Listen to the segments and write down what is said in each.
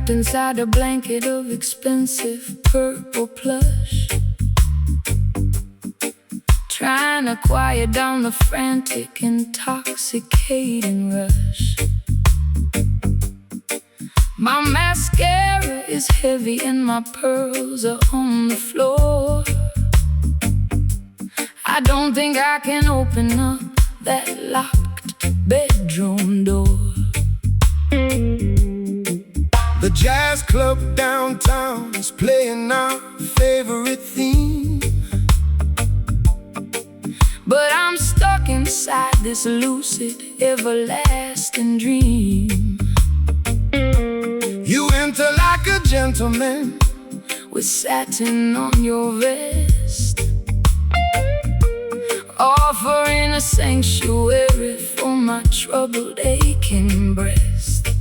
Inside a blanket of expensive purple plush, trying to quiet down the frantic, intoxicating rush. My mascara is heavy and my pearls are on the floor. I don't think I can open up that locked bedroom door. The jazz club downtown is playing our favorite theme, but I'm stuck inside this lucid, everlasting dream. You enter like a gentleman with satin on your vest, offering a sanctuary for my troubled, aching breast.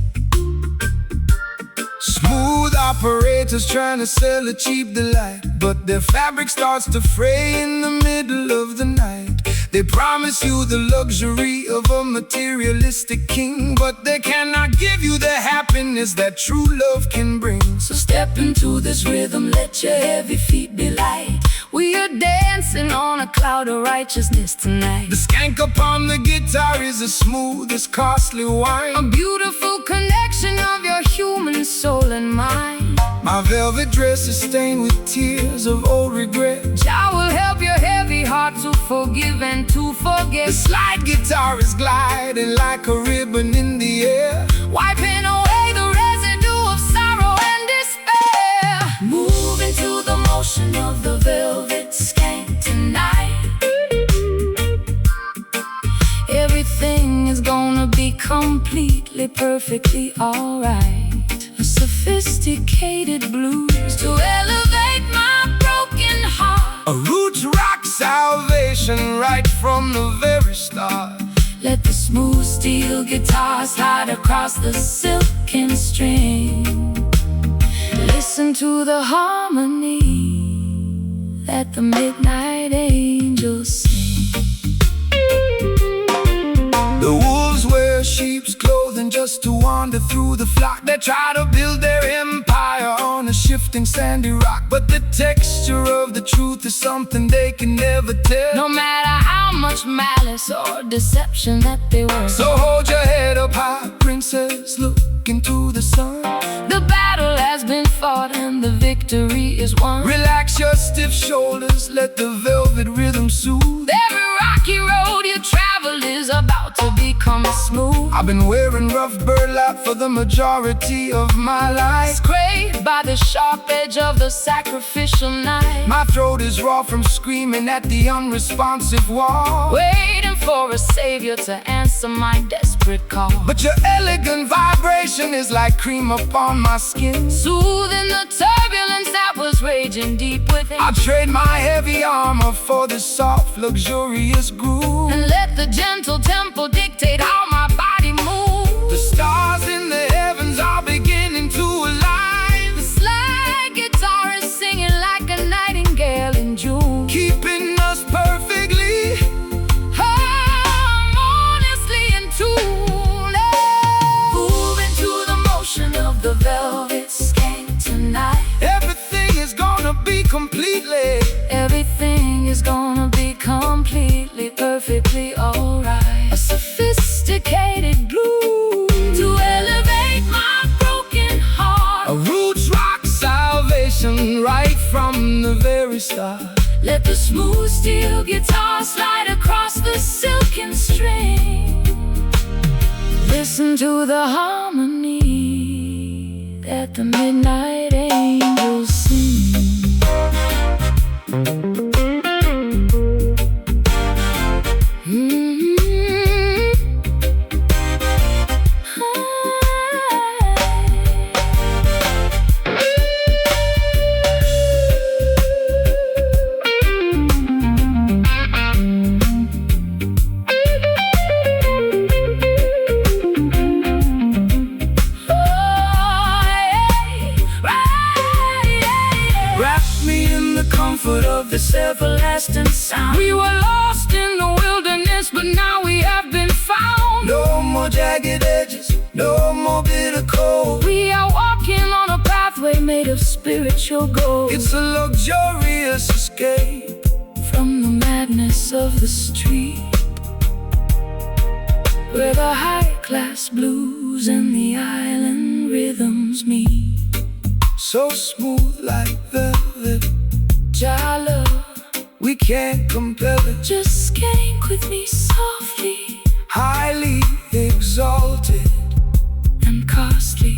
Smooth operators trying to sell a cheap delight, but their fabric starts to fray in the middle of the night. They promise you the luxury of a materialistic king, but they cannot give you the happiness that true love can bring. So step into this rhythm, let your heavy feet be light. We are dancing on a cloud of righteousness tonight. The skank upon the guitar is as smooth as costly wine, a beautiful connection of your human soul and mind. My velvet dress is stained with tears of old regret. Jah will help your heavy heart to forgive and to forget. The slide guitar is gliding like a ribbon in the air, wiping away the residue of sorrow and despair. Move into the motion of the velvet skank tonight. Everything is gonna be completely, perfectly alright. A sophisticated blues to elevate my broken heart. A roots rock salvation right from the very start. Let the smooth steel guitar slide across the silken string. Listen to the harmony that the midnight angels sing. The wolves wear sheep's clothing just to wander through the flock. They try to build their empire on a shifting sandy rock, but the texture of the truth is something they can never tell, no matter how much malice or deception that they wear. So hold your head up high, princess, look into the sun. The battle has been fought and the victory is won. Relax your stiff shoulders, let the velvet rhythm soothe. Every rocky road you travel is about to become smooth. I've been wearing rough burlap for the majority of my life, scraped by the sharp edge of the sacrificial knife. My throat is raw from screaming at the unresponsive wall, waiting for a savior to answer my desperate call. But your elegant vibration is like cream upon my skin, soothing the turbulence that was raging deep within. I'll trade my heavy armor for the soft, luxurious groove, and let the gentle tempo dictate how my body moves. The stars in the heavens are beginning to align. The slide guitar is singing like a nightingale in June, keeping us perfectly, harmoniously in tune. Move into the motion of the velvet skank tonight. Everything is gonna be completely, everything is gonna be completely, perfectly alright. A sophisticated blues to elevate my broken heart. A roots rock salvation right from the very start. Let the smooth steel guitar slide across the silken string. Listen to the harmony that the midnight angels sing. everlasting sound. We were lost in the wilderness, but now we have been found. No more jagged edges, no more bitter cold. We are walking on a pathway made of spiritual gold. It's a luxurious escape from the madness of the street, where the high-class blues and the island rhythms meet. So smooth like velvet, Jala, we can't compel it. just skank with me softly, Highly exalted and costly.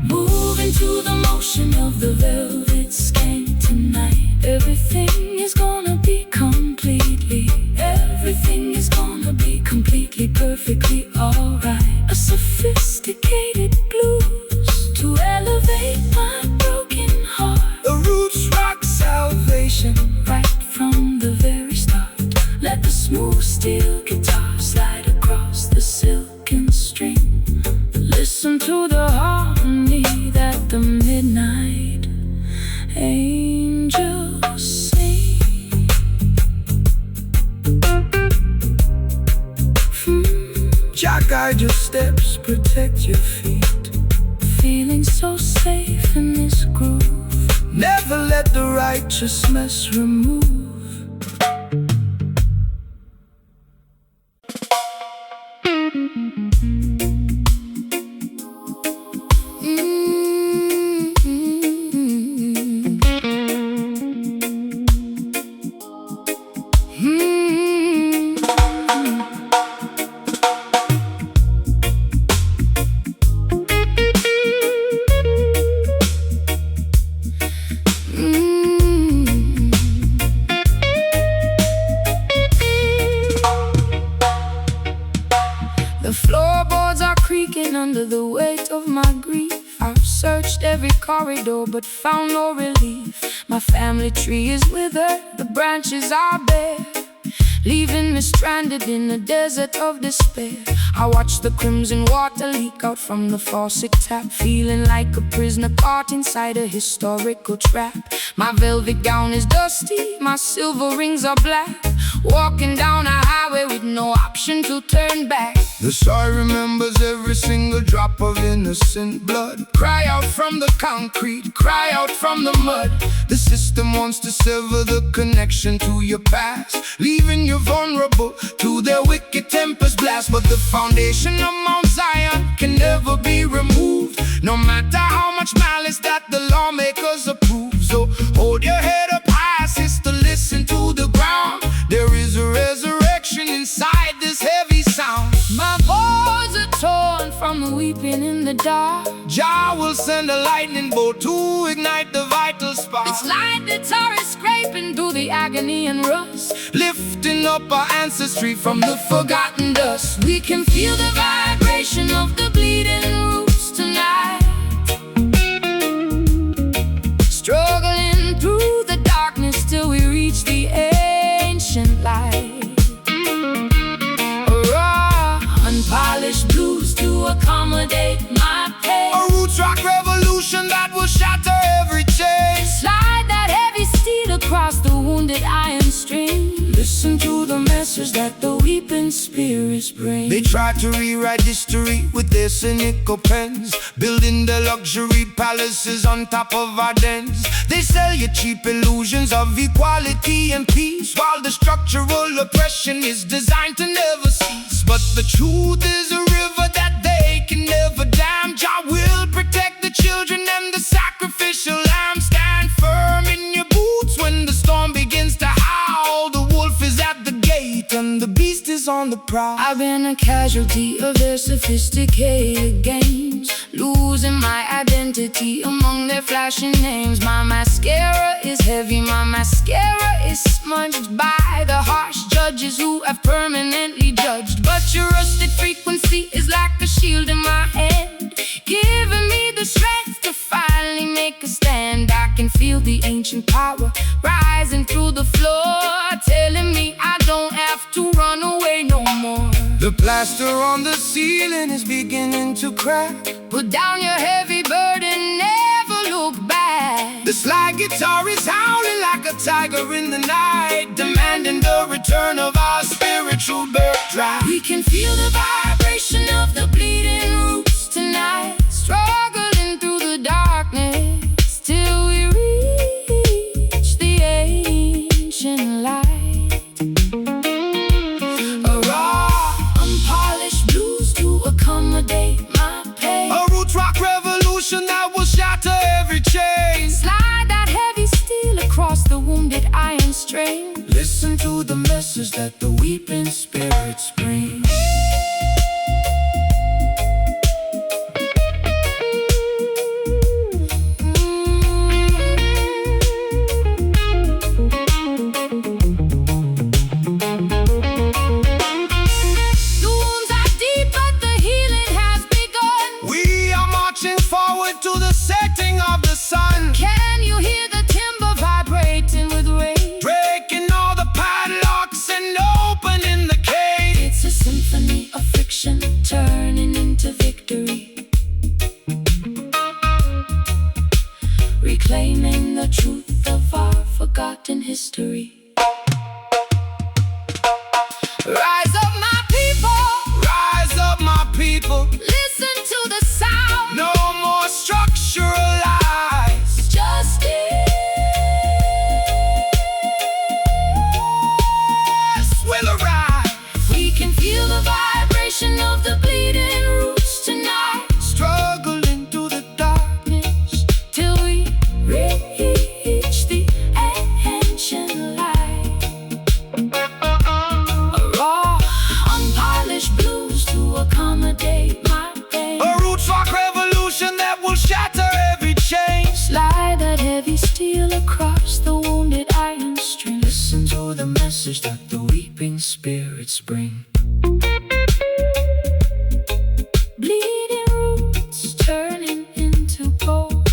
Moving to the motion of the velvet skank tonight. Everything is gonna be completely, everything is gonna be completely, perfectly alright. A sophisticated blues to elevate my broken heart. the roots rock salvation. Right from the very start, let the smooth steel guitar slide across the silken string. Listen to the harmony that the midnight angels sing. Jah guide your steps, protect your feet. Feeling so safe in this groove. Never let the righteousness remove. The floorboards are creaking under the weight of my grief. I've searched every corridor but found no relief. My family tree is withered, the branches are bare, leaving me stranded in a desert of despair. I watch the crimson water leak out from the faucet tap, feeling like a prisoner caught inside a historical trap. My velvet gown is dusty, my silver rings are black, walking down a highway with no option to turn back. The soil remembers every single drop of innocent blood. Cry out from the concrete, cry out from the mud. The system wants to sever the connection to your past, leaving you vulnerable to their wicked tempers blast. But the foundation of Mount Zion can never be removed, no matter how much malice that the lawmakers approve. So hold your head up high, sister, listen to the ground. There is a resurrection inside this heavy sound. My boys are torn from the weeping in the dark. Jah will send a lightning bolt to ignite the vital spark. It's like the tar is scraping through the agony and rust, Lifting up our ancestry from the forgotten dust. We can feel the vibration of the bleeding roots tonight, struggling through the darkness till we reach the ancient light. Raw, unpolished blues to accommodate my pain. a roots rock revolution that will shatter every chain. Slide that heavy steel across the wounded iron string. Listen to the message that the weeping spirits bring. They try to rewrite history with their cynical pens, building their luxury palaces on top of our dens. They sell you cheap illusions of equality and peace, while the structural oppression is designed to never cease. But the truth is a river that they can never dam. Jah will protect the children and the sacrificial lamb. Stand firm in your boots when the storm begins to howl. The wolf is at the gate and the beast is on the prowl. I've been a casualty of their sophisticated games, losing my identity among their flashing names. My mascara is heavy, my mascara is smudged by the harsh judges who have permanently judged. But your rusted frequency is like a shield in my hand, giving me the strength to finally make a stand. I can feel the ancient power rising through the floor, telling me I don't have to run away no more. The plaster on the ceiling is beginning to crack. Put down your heavy burden, never look back. The slide guitar is howling like a tiger in the night, demanding the return of our spiritual birthright. We can feel the vibration of the bleeding roots tonight, struggling through the darkness till we reach the ancient light. A raw, unpolished blues to accommodate my pain. A roots rock revolution that will shatter every chain. Slide that heavy steel across the wounded iron strain. Listen to the message that the weeping spirits bring. To the setting of the sun. Can you hear the timber vibrating with rage? Breaking all the padlocks and opening the cage. It's a symphony of friction turning into victory, reclaiming the truth of our forgotten history. Rise up, my people. Rise up, my people. Listen to the sound. No more structural lies. Justice will arrive. We can feel the vibration of the bleeding roots tonight, struggling through the darkness till we reach the ancient light. A raw, unpolished blues to accommodate my pain. A roots rock revolution that will shatter every chain. Slide that heavy steel across the wounded iron string. Listen to the message that the weeping spirits bring. Bleeding roots turning into gold,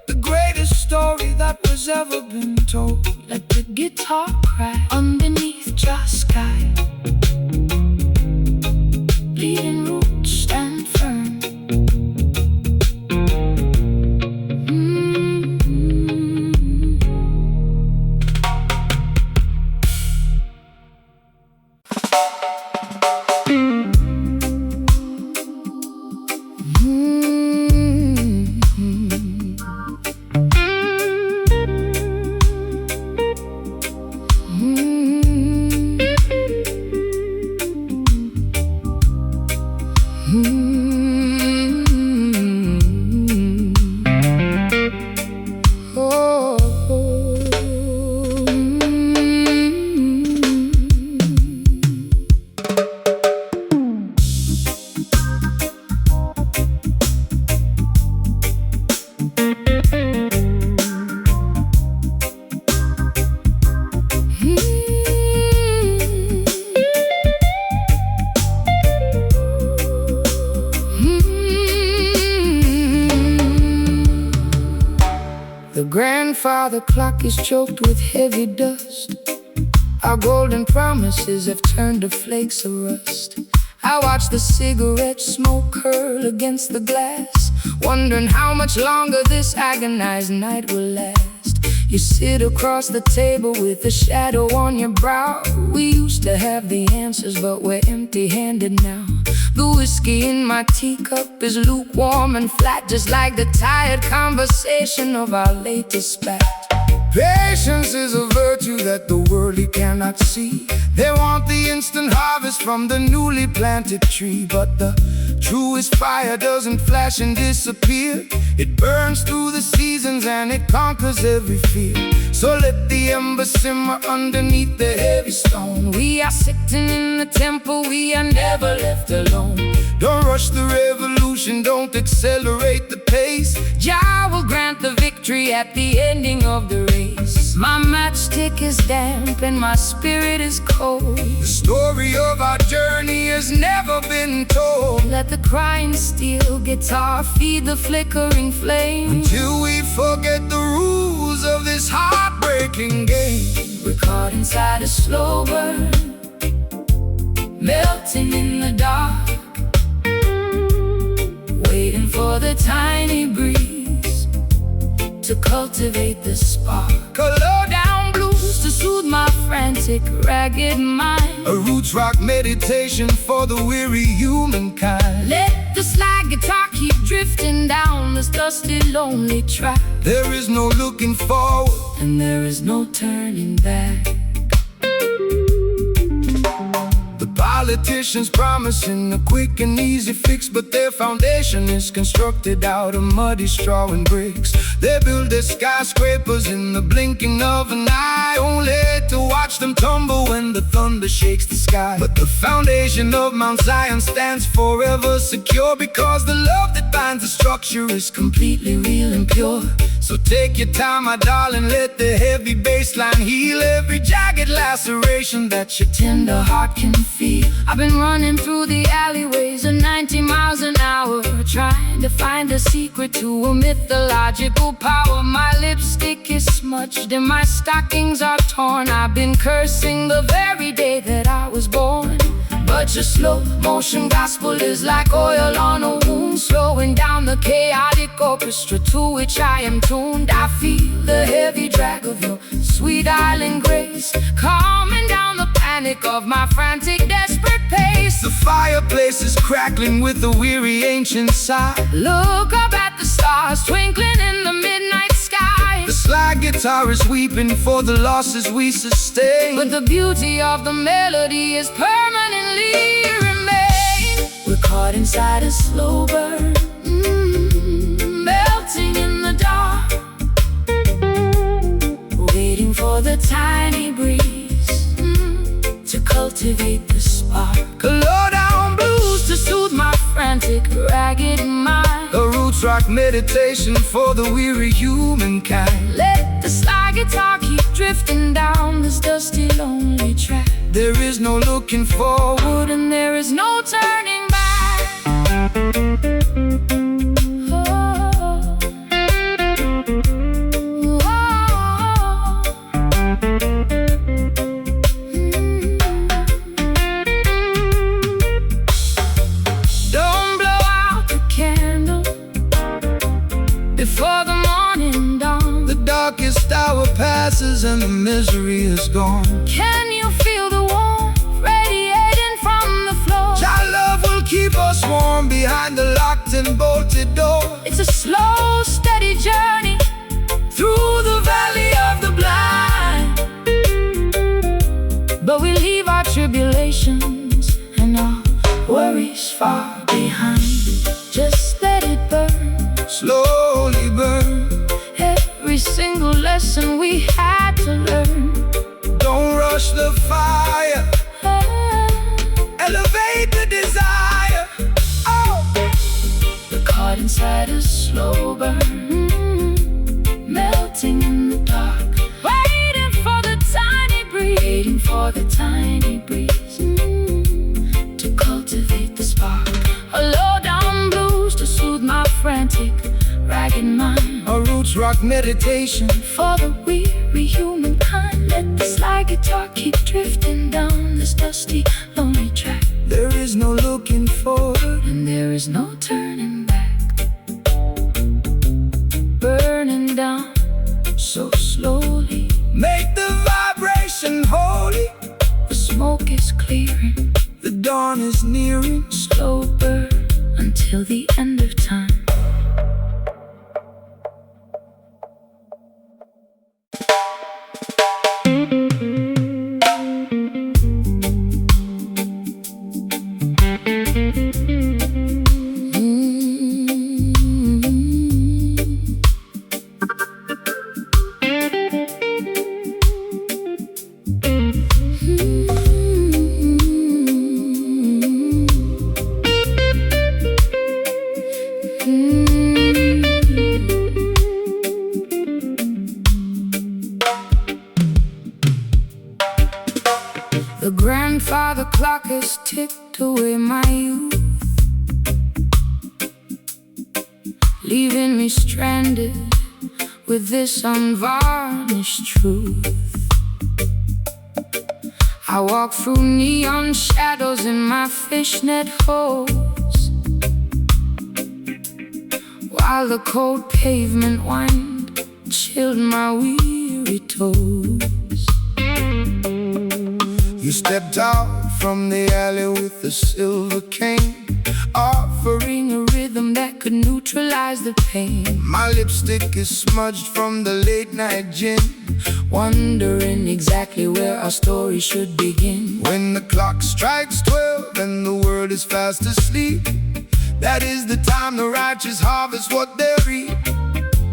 the greatest story that was ever been told. Let the guitar cry underneath your sky. Bleeding roots stand firm. The grandfather clock is choked with heavy dust. Our golden promises have turned to flakes of rust. I watch the cigarette smoke curl against the glass, wondering how much longer this agonized night will last. You sit across the table with a shadow on your brow. We used to have the answers, but we're empty-handed now. The whiskey in my teacup is lukewarm and flat, just like the tired conversation of our latest spat. Patience is a virtue that the worldly cannot see. They want the instant harvest from the newly planted tree, but the truest fire doesn't flash and disappear. It burns through the seasons and it conquers every fear. So let the ember simmer underneath the heavy stone. We are sitting in the temple, we are never left alone. Don't rush the revolution, don't accelerate the pace. Jah will grant the victory at the ending of the race. My matchstick is damp and my spirit is cold. The story of our journey has never been told. Let the crying steel guitar feed the flickering flame, until we forget the rules of this heartbreaking game. We're caught inside a slow burn, melting in the dark, waiting for the tiny breeze to cultivate the spark. Low down blues to soothe my frantic, ragged mind. A roots rock meditation for the weary humankind. Let the slide guitar keep drifting down this dusty, lonely track. There is no looking forward, and there is no turning back. The politicians promising a quick and easy fix, but their foundation is constructed out of muddy straw and bricks. They build their skyscrapers in the blinking of an eye, only to watch them tumble when the thunder shakes the sky. But the foundation of Mount Zion stands forever secure, because the love that binds the structure is completely real and pure. So take your time, my darling, let the heavy bass line heal every jagged laceration that your tender heart can feel. I've been running through the alleyways at 90 miles an hour, trying to find a secret to a mythological power. My lipstick is smudged and my stockings are torn. I've been cursing the very day that I was born. But your slow motion gospel is like oil on a wound, slowing down the chaotic orchestra to which I am tuned. I feel the heavy drag of your sweet island grace, calming down the panic of my frantic, desperate pace. The fireplace is crackling with a weary ancient sigh. Look up at the stars twinkling in the midnight sky. The slide guitar is weeping for the losses we sustain, but the beauty of the melody is permanently remain. We're caught inside a slow burn, melting in the dark, waiting for the tiny breeze to cultivate the spark. Low down blues To soothe my frantic, ragged mind. a roots rock meditation for the weary humankind. Let the slide guitar keep drifting down this dusty, lonely track. There is no looking forward, And there is no turning back. Oh. Oh. Don't blow out the candle before the morning dawn. the darkest hour passes and the misery is gone. Can you feel the warmth radiating from the floor? Our love will keep us warm behind the locked and bolted door. It's a slow, steady journey through the valley of the blind, but we leave our tribulations and our worries far behind. Just let it burn, Slowly burn, every single lesson we had to learn. don't rush the fire, elevate the desire. Oh, We're caught inside a slow burn, melting in the dark, waiting for the tiny breeze, to cultivate the spark. A low down blues to soothe my frantic, ragged mind. a roots rock meditation For the weary humankind, let the slide guitar keep drifting down this dusty, lonely track. There is no looking forward, And there is no turning back. Burning down so slowly, make the vibration holy. the smoke is clearing, The dawn is nearing, slow burn until the end of time. The grandfather clock has ticked away my youth, leaving me stranded with this unvarnished truth. I walk through neon shadows in my fishnet hose, while the cold pavement winds chilled my weary toes. You stepped out from the alley with a silver cane, offering a rhythm that could neutralize the pain. My lipstick is smudged from the late night gin, wondering exactly where our story should begin. When the clock strikes 12 and the world is fast asleep, that is the time the righteous harvest what they reap.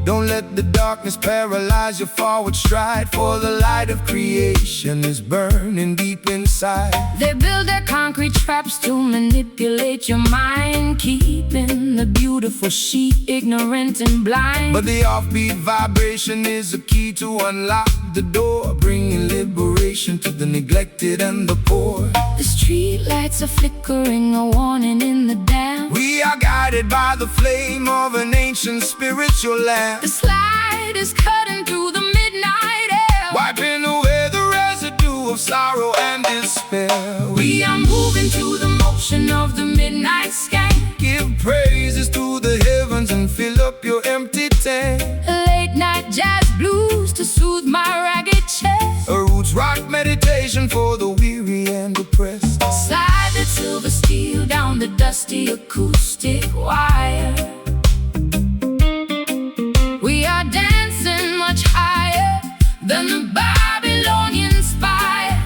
Don't let the darkness paralyze your forward stride, for the light of creation is burning deep inside. They build their concrete traps to manipulate your mind, keeping the beautiful sheep ignorant and blind. But the offbeat vibration is a key to unlock the door, bringing liberation to the neglected and the poor. The street lights are flickering, a warning in the dam. We are guided by the flame of an ancient spiritual lamp. The slide is cutting through the midnight air, wiping away the residue of sorrow and despair. We are moving to the motion of the midnight skank. Give praises to the heavens and fill up your empty tank. Late night jazz blues to soothe my ragged chest. A roots rock meditation for the weary and oppressed. Slide that silver steel down the dusty acoustic wire. We are dancing much higher than the Babylonian spire.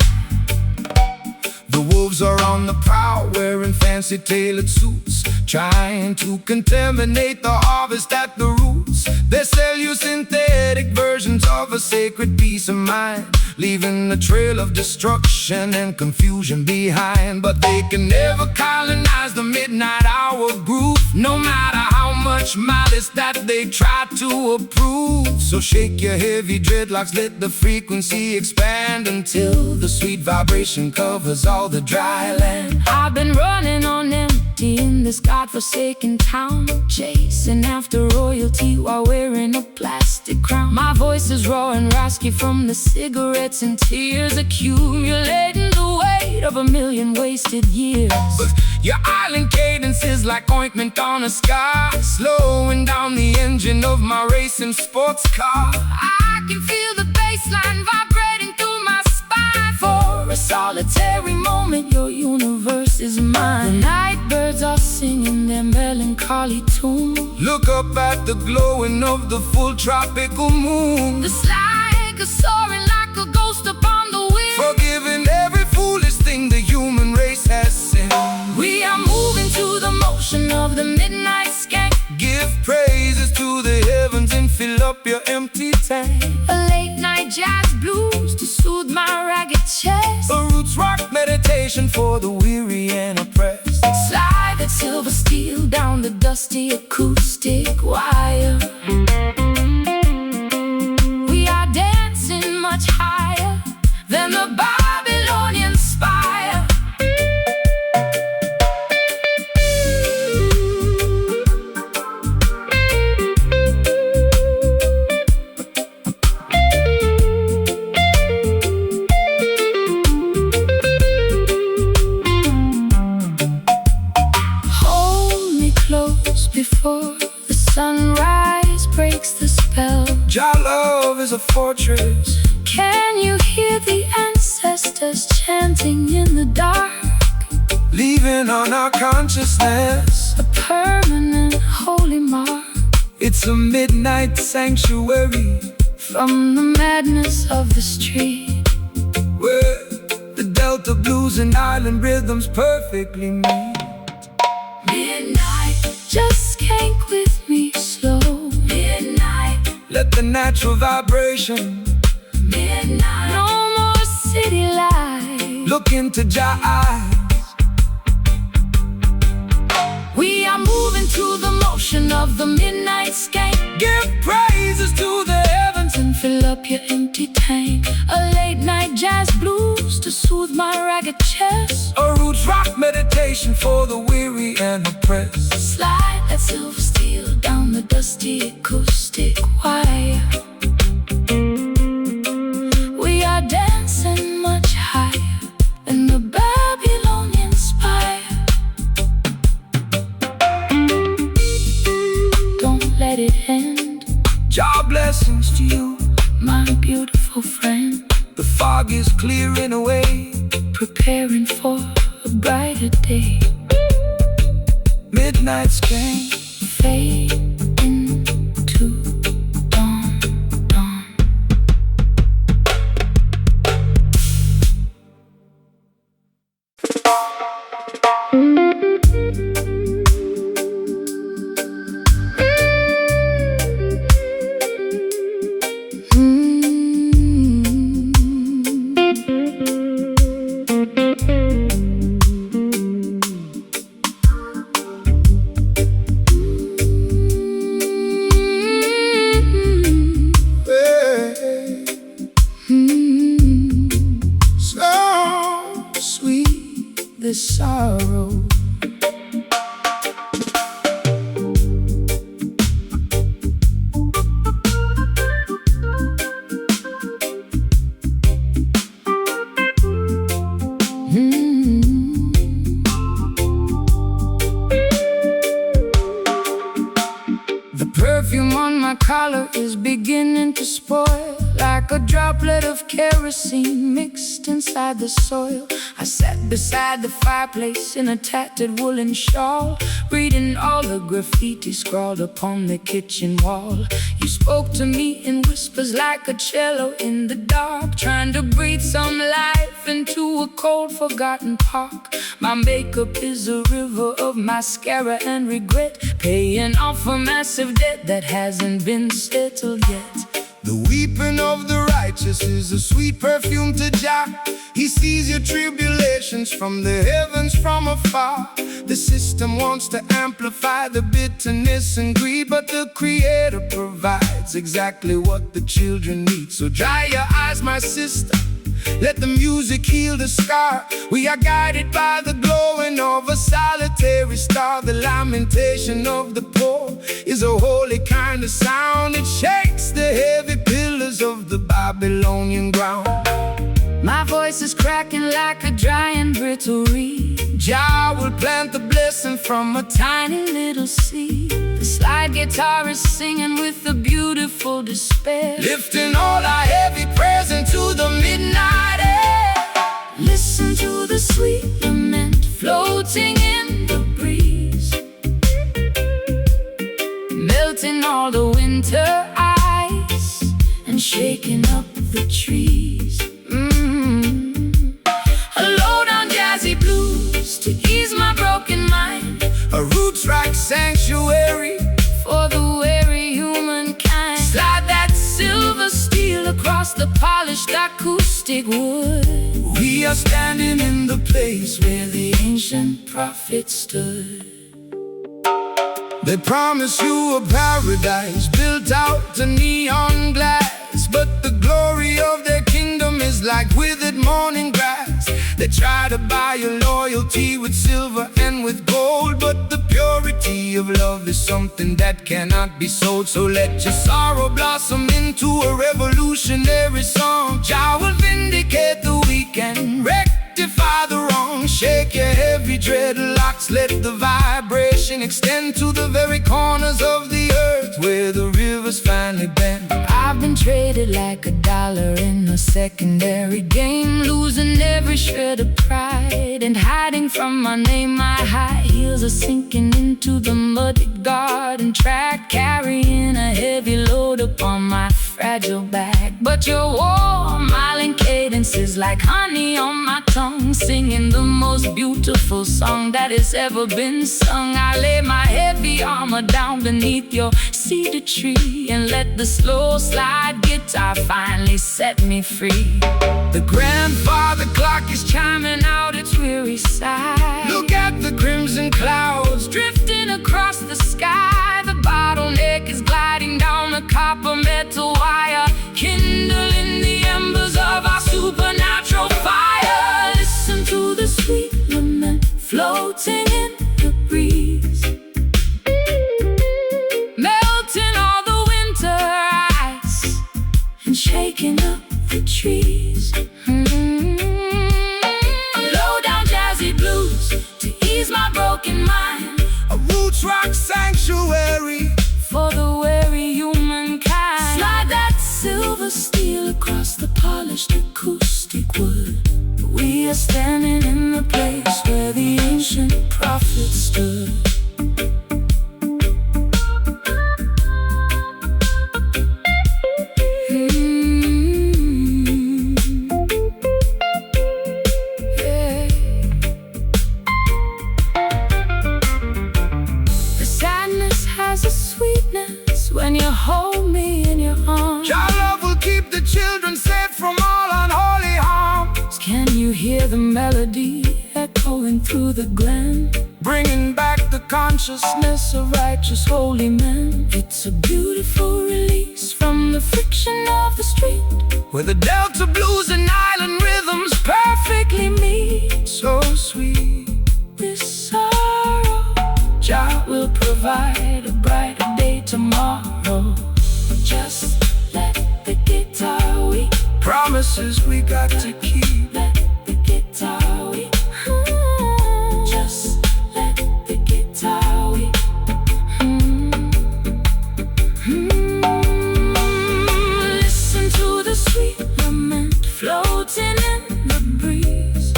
The wolves are on the prowl, wearing fancy tailored suits, trying to contaminate the harvest at the roots. They sell you synthetic versions of a sacred peace of mind, leaving a trail of destruction and confusion behind. But they can never colonize the midnight hour groove, no matter how much malice that they try to approve. So shake your heavy dreadlocks, let the frequency expand, until the sweet vibration covers all the dry land. I've been running on empty in this godforsaken town, chasing after royalty while wearing a plastic crown. My voice is raw and raspy from the cigarettes and tears, accumulating the weight of a million wasted years. But your island cadence is like ointment on a scar, slowing down the engine of my racing sports car. I can feel the bassline vibrating through my spine. For a solitary moment, your universe is mine. The night birds are singing their melancholy tune. Look up at the glowing of the full tropical moon. The slag is soaring like a ghost upon the wind, forgiving every foolish thing the human race has sinned. We are moving to the motion of the midnight skank. Give praises to the heavens and fill up your empty tank. A late night jazz blues to soothe my ragged chest. A roots rock meditation for the weary and oppressed. Slide that silver steel down the dusty acoustic wire. We are dancing much higher than the Babylonian spire. Before the sunrise breaks the spell, Jah love is a fortress. Can you hear the ancestors chanting in the dark? Leaving on our consciousness a permanent holy mark. It's a midnight sanctuary from the madness of the street, where the Delta blues and island rhythms perfectly meet. Midnight, just skank with me slow. Midnight, let the natural vibration. Midnight, no more city lights. Look into Jah eyes. We are moving to the motion of the midnight skank. Give praises to the heavens and fill up your empty tank. A late night jazz blues to soothe my ragged chest. A roots rock meditation for the weary and oppressed. Slide that silver steel down the dusty acoustic wire. We are dancing much higher than the Babylonian spire. Don't let it end. Jah blessings to you, my beautiful friend, the fog is clearing away, preparing for a brighter day. Midnight's came, Fade into dawn, dawn. so sweet This sorrow, the perfume on my collar is beginning to spoil, like a droplet of kerosene mixed inside the soil. I sat beside the fireplace in a tattered woolen shawl, reading all the graffiti scrawled upon the kitchen wall. You spoke to me in whispers like a cello in the dark, trying to breathe some life into a cold, forgotten park. My makeup is a river of mascara and regret, paying off a massive debt that hasn't been settled yet. The weeping of the righteous is a sweet perfume to Jah. He sees your tribulations from the heavens from afar. The system wants to amplify the bitterness and greed, but the Creator provides exactly what the children need. So dry your eyes, my sister, let the music heal the scar. We are guided by the glowing of a solitary star. The lamentation of the poor is a holy kind of sound. It shakes the heavy pillars of the Babylonian ground. My voice is cracking like a dry and brittle reed. Jah will plant the blessing from a Tiny little seed. The slide guitar is singing with a beautiful despair, lifting all our heavy prayers into the midnight air. Listen to the sweet lament floating in the breeze, melting all the winter ice and shaking up the trees. A low down jazzy blues to ease my broken mind, A roots rock sanctuary for the weary humankind. Slide that silver steel across the polished acoustic wood. We are standing in the place Where the ancient prophets stood. they promise you a paradise built out to neon glass, but the glory of their kingdom is like withered morning grass. They try to buy your loyalty with silver and with gold, but the purity of love is something that cannot be sold. So let your sorrow blossom into a revolutionary song. Jah will vindicate the weak and rectify the wrong. Shake your heavy dreadlocks, let the vibration extend to the very corners of the earth where the rivers finally bend. I've been traded like a dollar in a secondary game, losing every shred of pride and hiding from my name. My high heels are sinking into the muddy garden track, carrying a heavy load upon my fragile back. But your warm, smiling cadence is like honey on my tongue, singing the most beautiful song that has ever been sung. I lay my heavy armor down beneath your cedar tree and let the slow slide guitar finally set me free. The grandfather Clock is chiming out its weary sigh. look at the crimson clouds Drifting across the sky, the bottleneck is gliding down the copper metal wire, kindling the embers of our supernatural fire. Listen to the sweet lament floating in the breeze, melting all the winter ice and shaking up the trees. Low down jazzy blues to ease my broken mind, a roots rock sanctuary for the weary humankind. when you hold me in your arms. Your love will keep the children safe from all unholy harms. Can you hear the melody echoing through the glen, bringing back the consciousness of righteous holy men? It's a beautiful release from the friction of the street, where the Delta blues and island rhythms perfectly meet. so sweet. This sorrow, Jah will provide a brighter day tomorrow. Just let the guitar weep. Promises we got to keep. Let the guitar weep. Just let the guitar weep. Listen to the sweet lament floating in the breeze,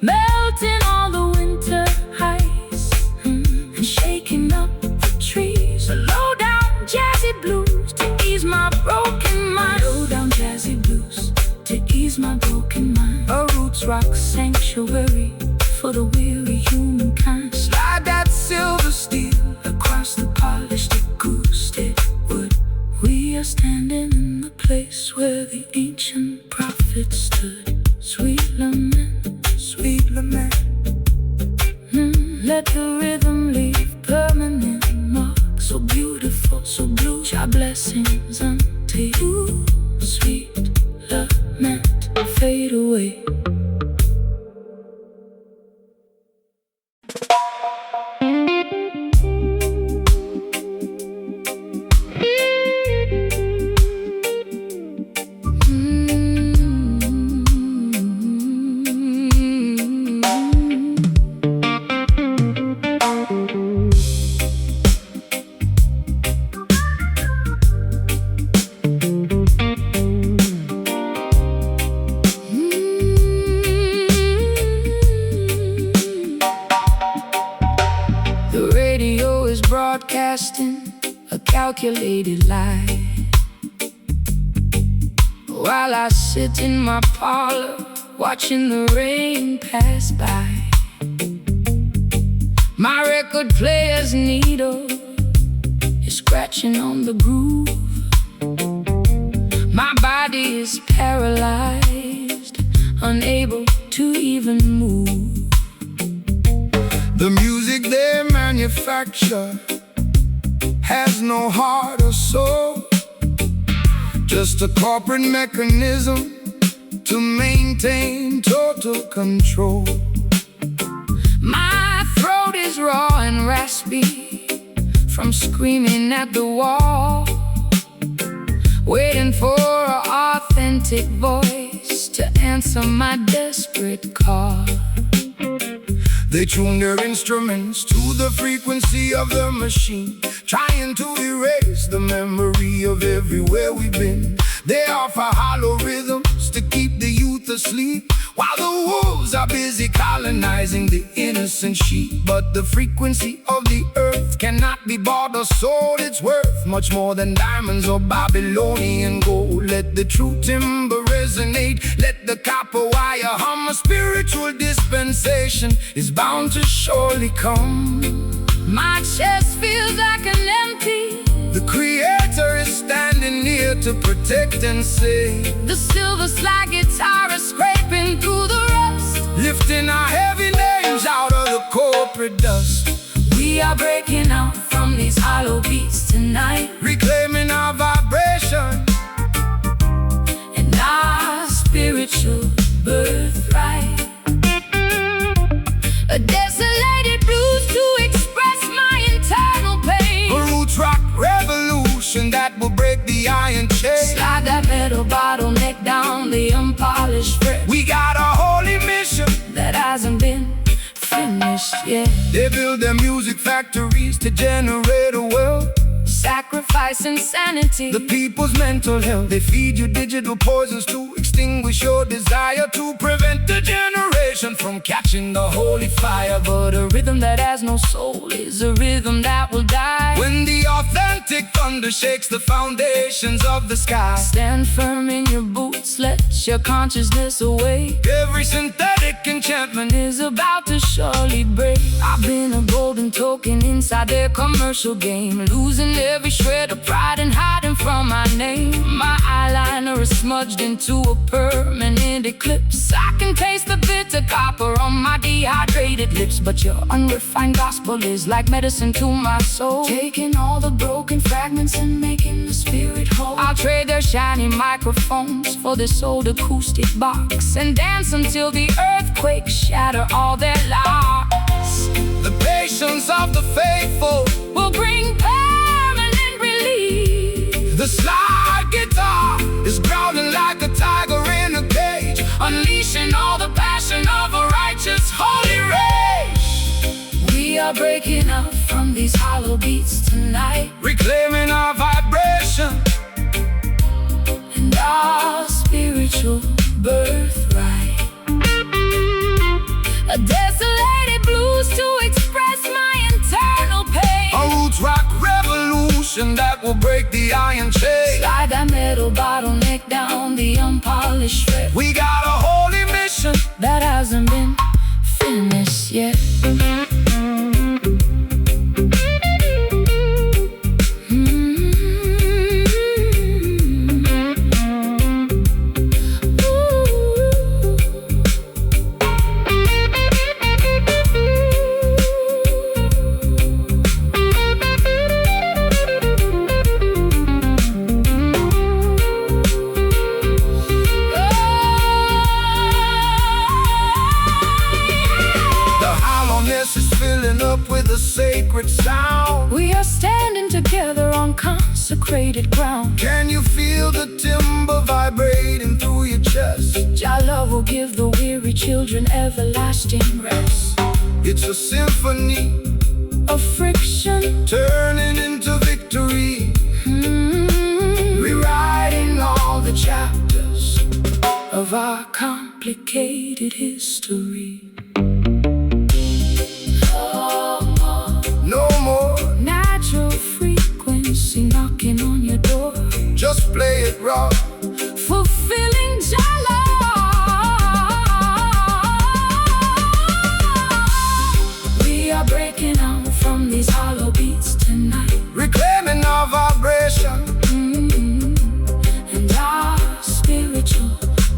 melting all the winter ice, and shaking up the trees. A low down jazzy blues to ease my broken mind. Low down jazzy blues to ease my broken mind. A roots rock sanctuary for the weary humankind. Slide that silver steel Across the polished acoustic wood, we are standing in the place where the ancient prophets stood. Sweet lament, sweet lament. let the rhythm leave permanent marks. So beautiful, so blue, Jah blessings unto you. Sweet lament, fade away. The radio is broadcasting a calculated lie, while I sit in my parlor watching the rain pass by. My record player's needle is scratching on the groove. My body is paralyzed, unable to even move. The music they manufacture has no heart or soul, just a corporate mechanism to maintain total control. My throat is raw and raspy from screaming at the wall, waiting for an authentic voice to answer my desperate call. They tune their instruments to the frequency of the machine, trying to erase the memory of everywhere we've been. They offer hollow rhythms to keep the youth asleep, while the wolves are busy colonizing the innocent sheep. But the frequency of the earth cannot be bought or sold. It's worth much more than diamonds or Babylonian gold. Let the true timber resonate, let the copper wire hum. A spiritual dispensation is bound to surely come. My chest feels like an empty. The Creator is standing near to protect and save. The silver slide guitar is scraping through the rust, lifting our heavy names out of the corporate dust. We are breaking out from these hollow beats tonight, reclaiming our vibration and our spiritual birthright. A desolated blues to express my internal pain. A roots rock revolution that will break the iron chain. Slide that metal bottleneck down the unpolished fret. We got a holy mission that hasn't been finished yet. They build their music factories to generate a wealth, sacrifice insanity, the people's mental health. They feed you digital poisons to extinguish your desire, to prevent the generation from catching the holy fire. But a rhythm that has no soul is a rhythm that will die. When the authentic thunder shakes the foundations of the sky, stand firm in your boots, let your consciousness awake. Every synthetic enchantment is about to surely break. I've been a golden toy broken inside their commercial game, losing every shred of pride and hiding from my name. My eyeliner is smudged into a permanent eclipse. I can taste the bitter copper on my dehydrated lips, but your unrefined gospel is like medicine to my soul, taking all the broken fragments and making the spirit whole. I'll trade their shiny microphones for this old acoustic box and dance until the earthquakes shatter all their locks. The patience of the faithful will bring permanent relief. The slide guitar is growling like a tiger in a cage, unleashing all the passion of a righteous holy rage. We are breaking out from these hollow beats tonight, reclaiming our vibration and our spiritual birthright. A desolated blues to express my internal pain. A roots rock revolution that will break the iron chain. Slide that metal bottleneck down the unpolished shred. We got a holy mission that hasn't been finished yet. sacred sound. We are standing together on consecrated ground. Can you feel the timber vibrating through your chest? Jah love will give the weary children everlasting rest. It's a symphony of friction turning into victory, rewriting all the chapters of our complicated history. No more natural frequency knocking on your door. Just play it raw, fulfilling Jah love. We are breaking out from these hollow beats tonight, reclaiming our vibration and our spiritual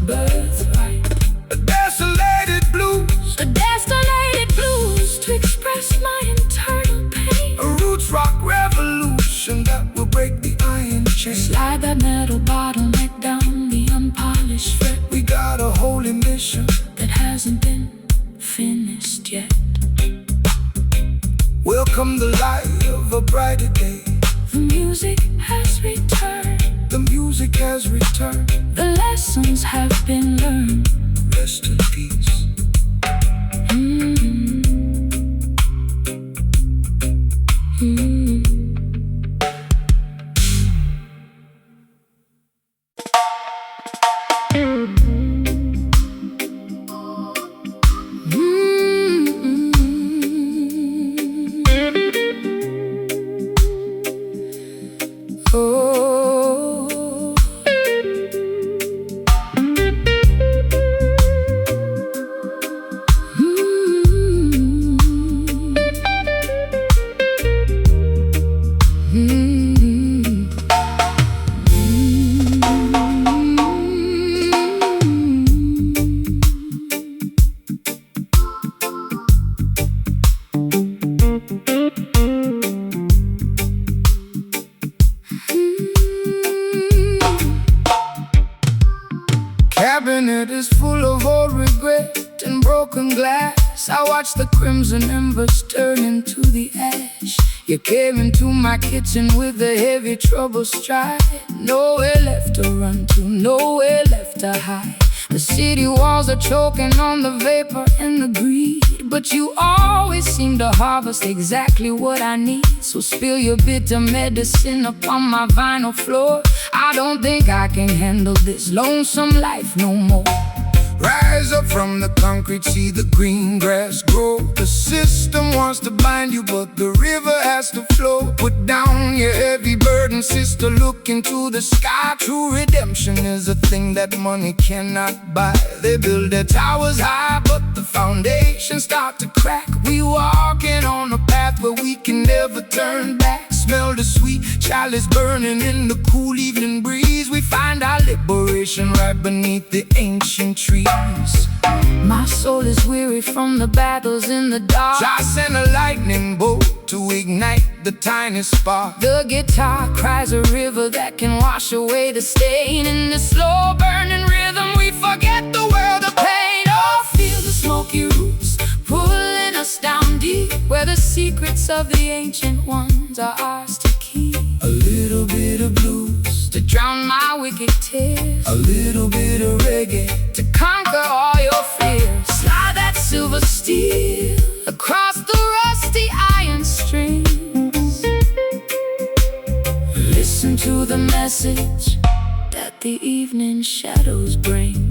birthright. A desolated blues, a desolated blues to express my internal pain. A roots rock revolution that will break the iron chain. Slide that metal bottleneck down the unpolished fret. We got a holy mission that hasn't been finished yet. Welcome the light of a brighter day. The music has returned. The music has returned. The lessons have been learned. Rest in peace. Cabinet is full of old regret and broken glass. I watch the crimson embers turn into the ash. You came into my kitchen with a heavy trouble stride. Nowhere left to run to, nowhere left to hide. The city walls are choking on the vapor and the greed, but you always seem to harvest exactly what I need. So spill your bitter medicine upon my vinyl floor. I don't think I can handle this lonesome life no more. Rise up from the concrete, see the green grass grow. The system wants to bind you, but the river has to flow. Put down your heavy burden, sister, look into the sky. True redemption is a thing that money cannot buy. They build their towers high, but the foundations start to crack. We walking on a path where we never turn back. Smell the sweet chalice burning in the cool evening breeze. We find our liberation right beneath the ancient trees. My soul is weary from the battles in the dark. So I send a lightning bolt to ignite the tiny spark. The guitar cries a river that can wash away the stain. In the slow burning rhythm we forget the world of pain. Oh, feel the smoky roots pulling us down deep, where the secrets of the ancient ones are ours to keep. A little bit of blues to drown my wicked tears, a little bit of reggae to conquer all your fears. Slide that silver steel across the rusty iron strings. Listen to the message that the evening shadows bring.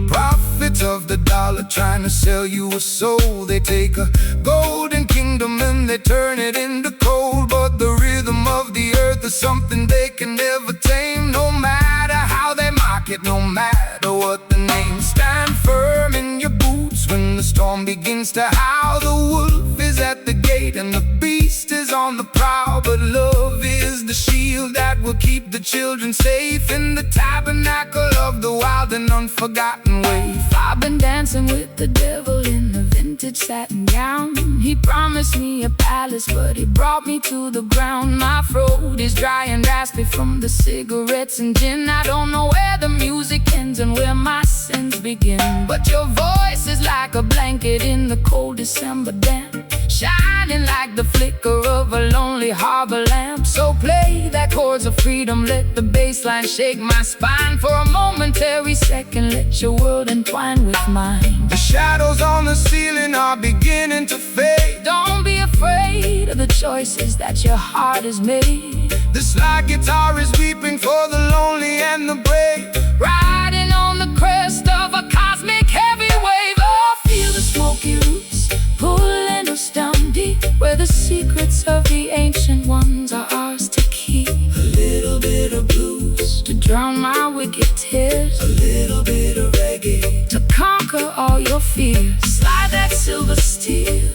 Prophets of the dollar trying to sell you a soul. They take a golden kingdom and they turn it into coal. But the rhythm of the earth is something they can never tame. No matter how they mock it, no matter what the name. Stand firm in your boots when the storm begins to howl. The wolf is at the gate and the beast is on the prowl. But love is the shield that will keep the children safe in the tabernacle of the wild and unforgotten wave. I've been dancing with the devil in the vintage satin gown. He promised me a palace, but he brought me to the ground. My throat is dry and raspy from the cigarettes and gin. I don't know where the music ends and where my sins begin. But your voice is like a blanket in the cold December damp, shining like the flicker of a lonely harbor lamp. So play that chords of freedom, let the bass line shake my spine. For a momentary second, let your world entwine with mine. The shadows on the ceiling are beginning to fade. Don't be afraid of the choices that your heart has made. The slide guitar is weeping for the lonely and the brave, riding on the crest of a cosmic heavy wave. Oh, feel the smoky roots pulling us down deep, where the secrets of the ancient ones are ours to keep. A little bit of blues to drown my wicked tears, a little bit of reggae to conquer all your fears. Slide that silver steel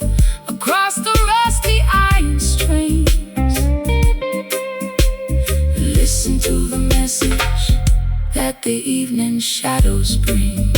across the rusty iron strings. Listen to the message that the evening shadows bring.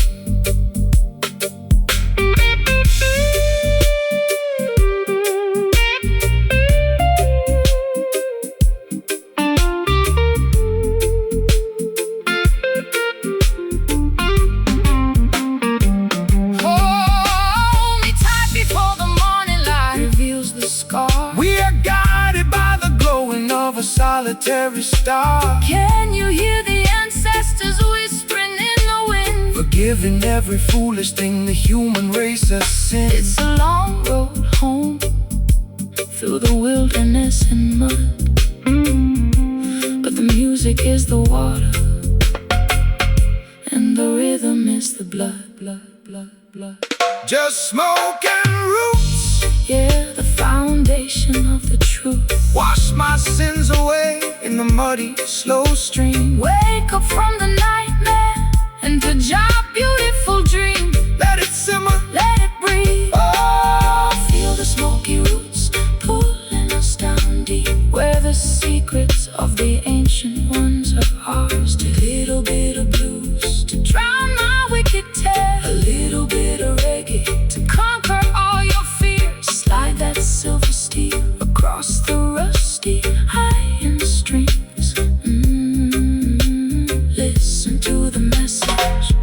Solitary star. Can you hear the ancestors whispering in the wind? Forgiving every foolish thing the human race has sinned. It's a long road home through the wilderness and mud, but the music is the water and the rhythm is the blood, blood, blood, blood. Just smoke and roots, yeah, the foundation of the truth. Wash my sins away in the muddy, slow stream. Wake up from the nightmare and to your beautiful dream. Let it simmer, let it breathe. Oh, feel the smoky roots pulling us down deep, where the secrets of the ancient ones are ours to. A little bit of blues to drown my wicked tears, a little bit of reggae to conquer all your fears. Slide that silver steel across the rusty iron strings. Listen to the message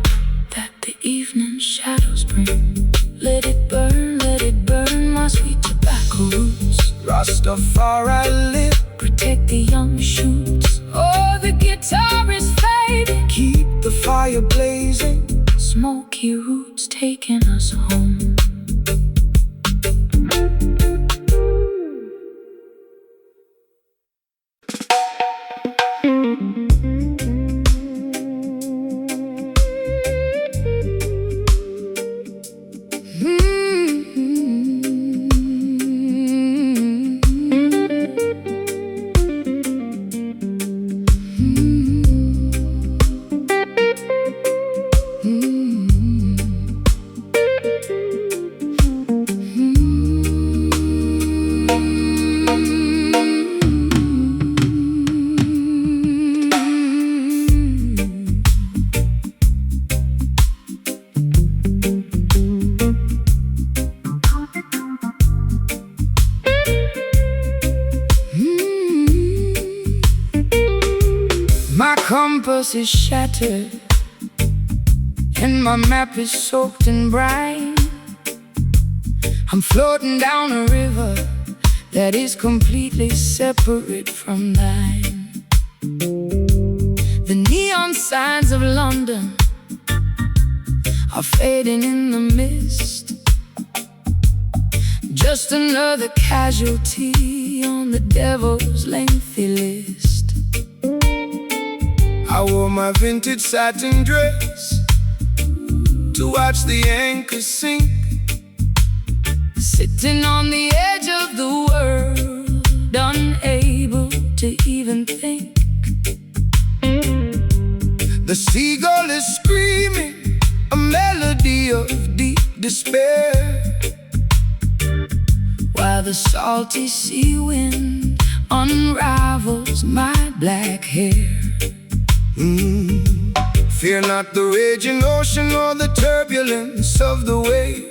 that the evening shadows bring. Let it burn, my sweet tobacco roots. Rastafari live, protect the young shoots. Oh, the guitar is fading, keep the fire blazing. Smoky roots taking us home. compass is shattered, and my map is soaked in brine. I'm floating down a river that is completely separate from thine. The neon signs of London are fading in the mist, just another casualty on the devil's lengthy list. I wore my vintage satin dress to watch the anchor sink, sitting on the edge of the world, unable to even think. The seagull is screaming a melody of deep despair, while the salty sea wind unravels my black hair. Fear not the raging ocean or the turbulence of the wave,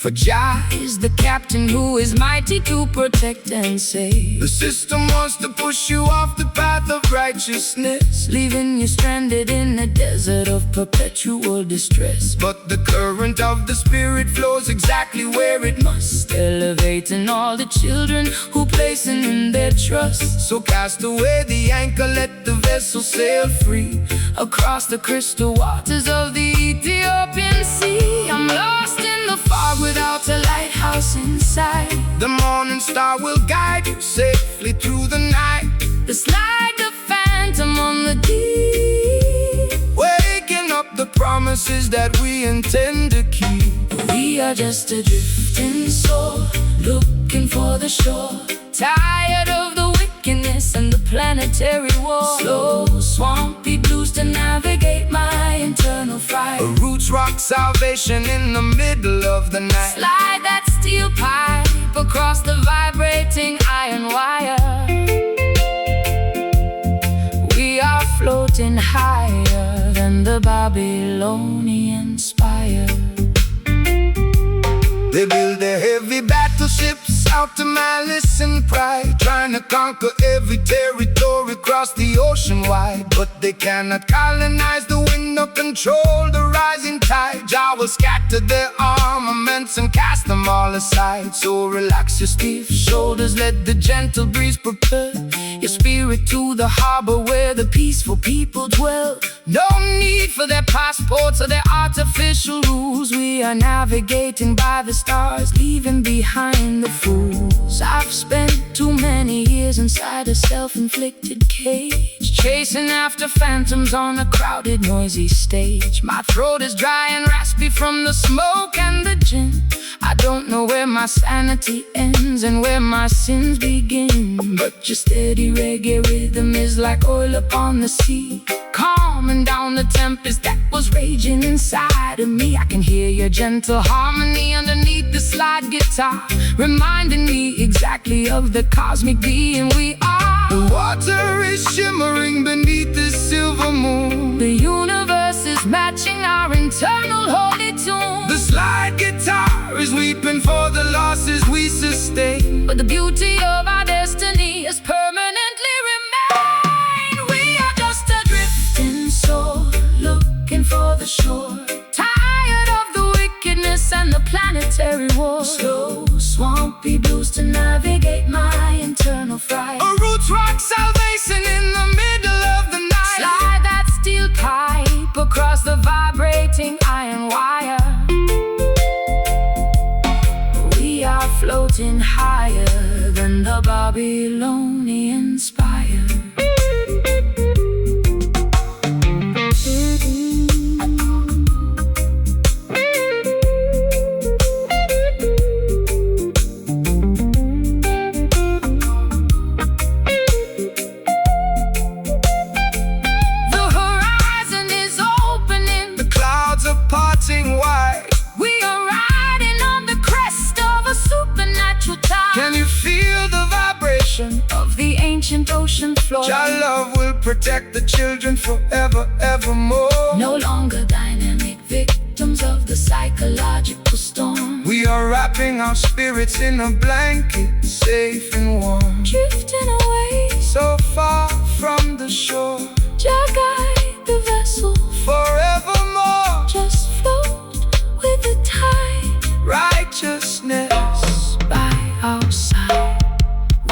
for Jah is the captain who is mighty to protect and save. the system wants to push you off the path of righteousness, Leaving you stranded in a desert of perpetual distress. but the current of the spirit flows exactly where it must, Elevating all the children who placing in their trust. so cast away the anchor, let the vessel sail free Across the crystal waters of the Ethiopian sea, I'm lost in the fog without a lighthouse inside. The morning star will guide you safely through the night, Just like a phantom on the deep, waking up the promises that we intend to keep. we are just a drifting soul, looking for the shore, tired of the wickedness and the planetary war. Slow, swampy blues to navigate my internal fire. A roots rock salvation in the middle of the night. Slide that steel pipe across the vibrating iron wire. We are floating higher than the Babylonian spire. They build their heavy battleships out to malice and pride, trying to conquer every territory across the ocean wide. But they cannot colonize the wind or control the rising tide. Jah will scatter their armaments and cast them all aside. So relax your stiff shoulders, let the gentle breeze prepare your spirit to the harbor where the peaceful people dwell. No need for their passports or their artificial rules. We are navigating by the stars, leaving behind the fools. I've spent too many years inside a self-inflicted cage, chasing after phantoms on a crowded, noisy stage. My throat is dry and raspy from the smoke and the gin. I don't know where my sanity ends and where my sins begin, but your steady reggae rhythm is like oil upon the sea, calming down the tempest that was raging inside of me. I can hear your gentle harmony underneath the slide guitar, reminding me exactly of the cosmic being we are. The water is shimmering beneath the silver moon. The universe is matching our internal holy tune. The slide guitar is weeping for the losses we sustain, but the beauty of our destiny is permanently remain. We are just a drifting soul, looking for the shore, tired of the wickedness and the planetary war. Slow, swampy blues to navigate my internal fright. a roots rock salvation in the middle of the night. Slide that steel pipe across the vibrating iron wire. We are floating higher than the Babylonian spire. The horizon is opening, The clouds are parting wide. we are riding on the crest of a supernatural tide. Can you feel the vibration? Of the ancient ocean floor, Your love will protect the children forever, evermore. no longer dynamic victims of the psychological storm. We are wrapping our spirits in a blanket, safe and warm, Drifting away, so far from the shore. Jah guide the vessel forevermore. just float with the tide. Righteousness By our side,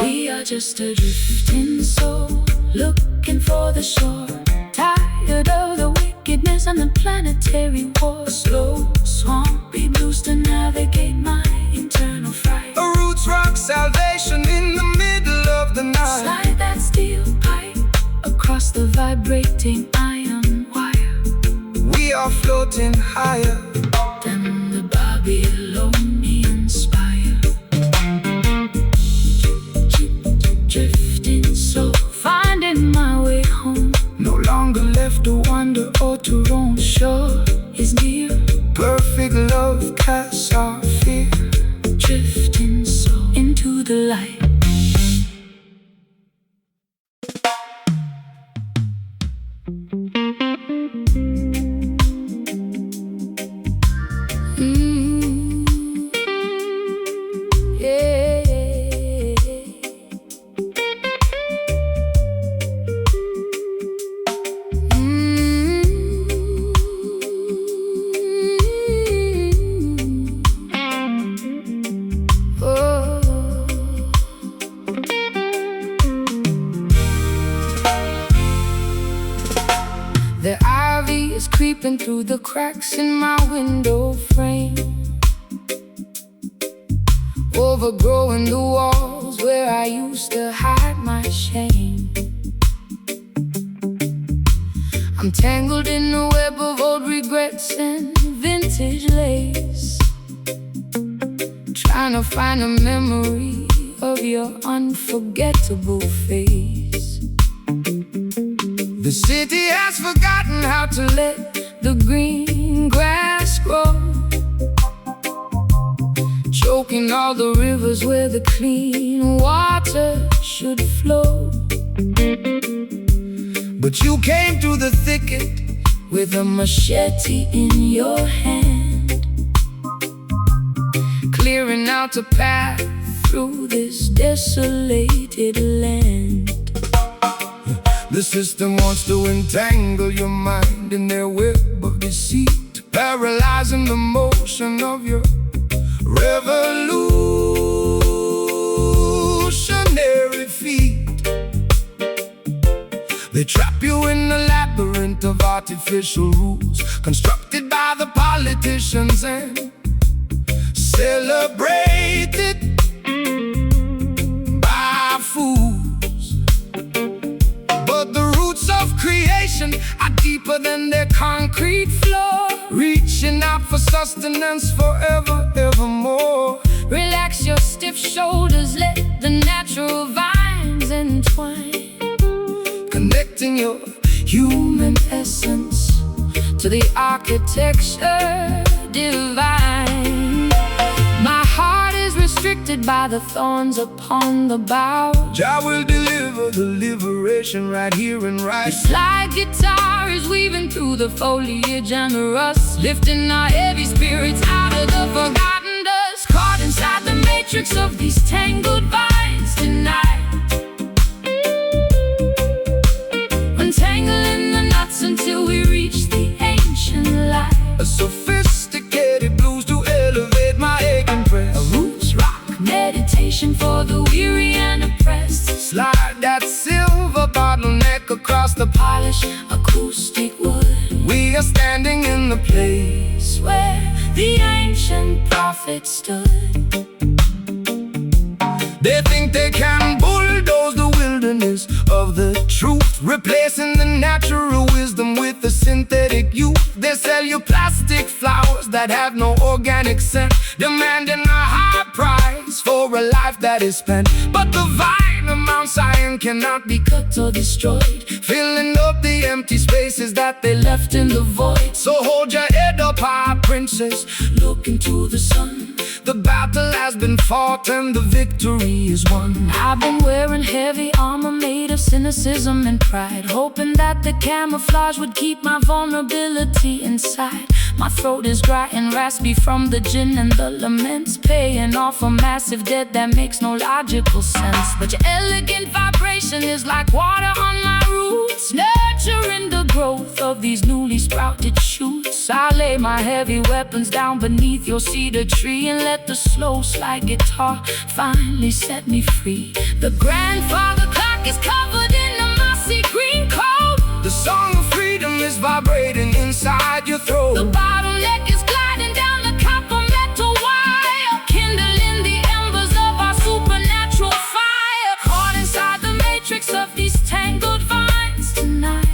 we are just a drifting soul, looking for the shore. Tired of the wickedness and the planetary war. Slow, swampy blues to navigate my internal fright. a roots rock salvation in the middle of the night. Slide that steel pipe across the vibrating iron wire. We are floating higher Than the Babylonian spire. Drifting soul, finding my way home. no longer left to wander or to roam. Shore is near, Perfect love casts our fear. drifting soul into the light. Yeah. Oh. The ivy is creeping through the cracks in my window frame, overgrowing the walls where I used to hide my shame. I'm tangled in a web of old regrets and vintage lace, trying to find a memory of your unforgettable face. The city has forgotten how to Let the green grass grow, choking all the rivers where the clean water should flow. but you came through the thicket. With a machete in your hand, clearing out a path through this desolated land. The system wants to entangle your mind in their web of deceit, paralyzing the motion of your revolutionary feet. They trap you in a labyrinth of artificial rules, constructed by the politicians and celebrated by fools. But the roots of creation are deeper than their concrete floor, reaching out for sustenance forever, evermore. Relax your stiff shoulders, let the natural vines entwine, Connecting your human essence to the architecture divine. My heart is restricted by the thorns upon the bough. Jah will deliver the liberation right here and right. The slide guitar is weaving through the foliage and the rust, lifting our heavy spirits out of the forgotten dust, caught inside the matrix of these tangled vines tonight. Untangling the knots until we reach the ancient light. A sophisticated blues to elevate my aching press. A roots rock meditation for the weary and oppressed. Slide that silver bottleneck across the Polish acoustic wood, We are standing in the place where the ancient prophet stood. They think they can bulldoze the wilderness of the truth, replacing the natural wisdom with the synthetic youth. They sell you plastic flowers that have no organic scent, demanding a high price for a life that is spent. But the vine of Mount Zion cannot be cut or destroyed, filling up the empty spaces that they left in the void. So hold your head up high, princess, look into the sun. The battle has been fought and the victory is won. I've been wearing heavy armor made of cynicism and pride, hoping that the camouflage would keep my vulnerability inside. My throat is dry and raspy from the gin and the laments, paying off a massive debt that makes no logical sense. But your elegant vibration is like water on my roof, roots, nurturing the growth of these newly sprouted shoots. I lay my heavy weapons down beneath your cedar tree and let the slow slide guitar finally set me free. The grandfather clock is covered in a mossy green coat. The song of freedom is vibrating inside your throat. The bottleneck is gliding down the copper metal wire, kindling the embers of our supernatural fire. Caught inside the matrix of these tangled vines tonight,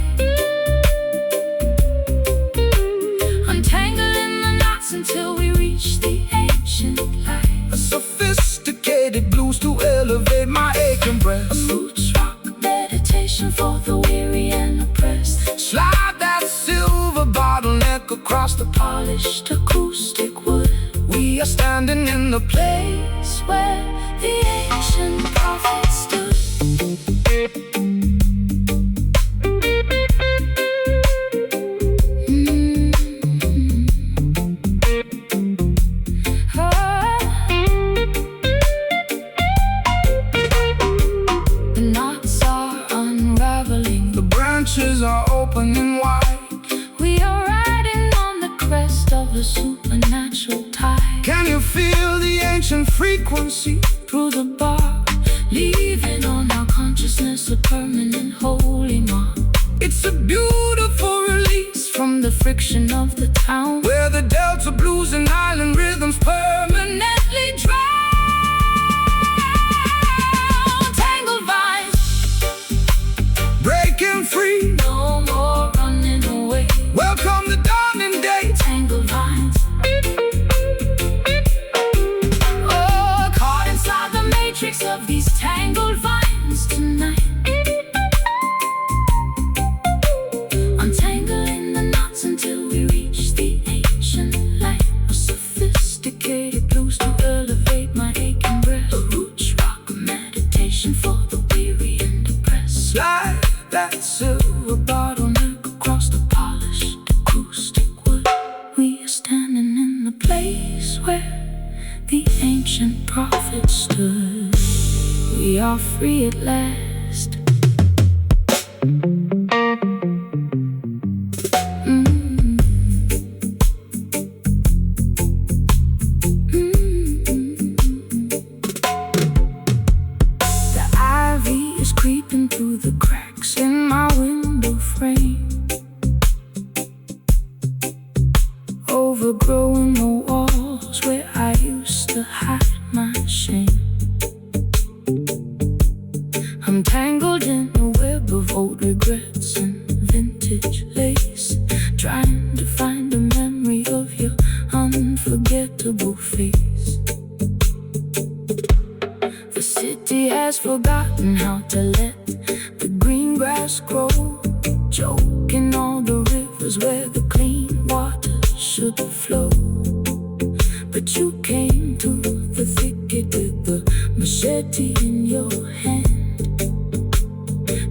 untangling the knots until we reach the ancient light. A sophisticated blues to elevate my aching breast. A roots rock meditation for the weary and oppressed. Slide that silver bottleneck across the Polished acoustic wood, We are standing in the place where the ancient prophet stood. The knots are unraveling, The branches are opening wide. we are riding on the crest of a supernatural tide. Can you feel the ancient frequency? Through the bark, leaving on our consciousness a permanent holy mark. It's a beautiful release From the friction of the town, where the Delta blues and island rhythms permanently drown. Tangled vines, breaking free. no more running away. Welcome the dawning day. Tangled vines, oh, caught inside the matrix of these tangled vines tonight, untangling the knots until we reach the ancient light. A sophisticated blues to elevate my aching breast. A roots rock meditation for the weary and depressed. Slide that silver Bottleneck across the polished acoustic wood. We are standing in the place where the ancient prophet stood. We are free at last. The ivy is creeping through the cracks in my window frame, overgrowing the walls where I used to hide my shame. I'm tangled in a web of old regrets and vintage lace, trying to find a memory of your unforgettable face. The city has forgotten how to let the green grass grow, choking all the rivers where the clean water should flow. But you came to the thicket with the machete in your hand,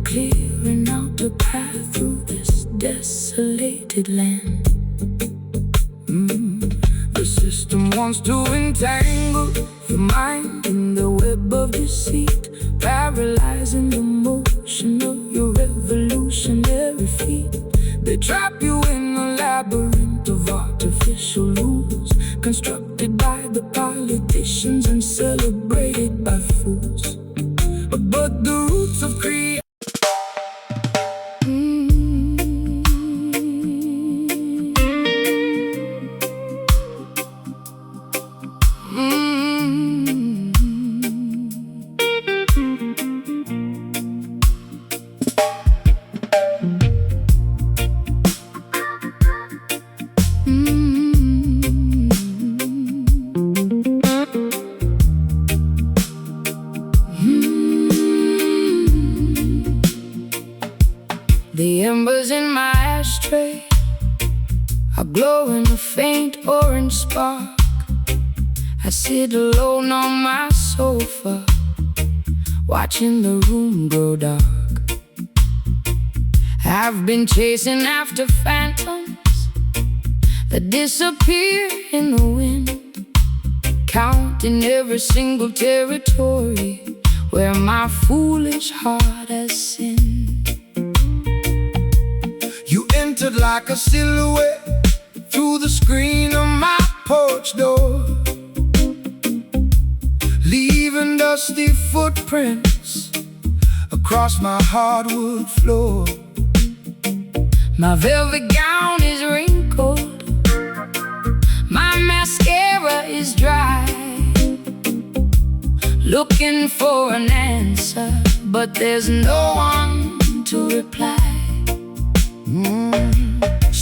clearing out a path through this desolated land. The system wants to entangle your mind in the web of deceit, paralyzing the motion of your revolutionary feet. They trap you in a labyrinth of artificial rules, constructed by the politicians and celebrated by fools. But the roots of creation The embers in my ashtray are glowing a faint orange spark. I sit alone on my sofa, watching the room grow dark. I've been chasing after phantoms that disappear in the wind, counting every single territory where my foolish heart has sinned. like a silhouette through the screen of my porch door, leaving dusty footprints across my hardwood floor. My velvet gown is wrinkled, my mascara is dry, looking for an answer, but there's no one to reply.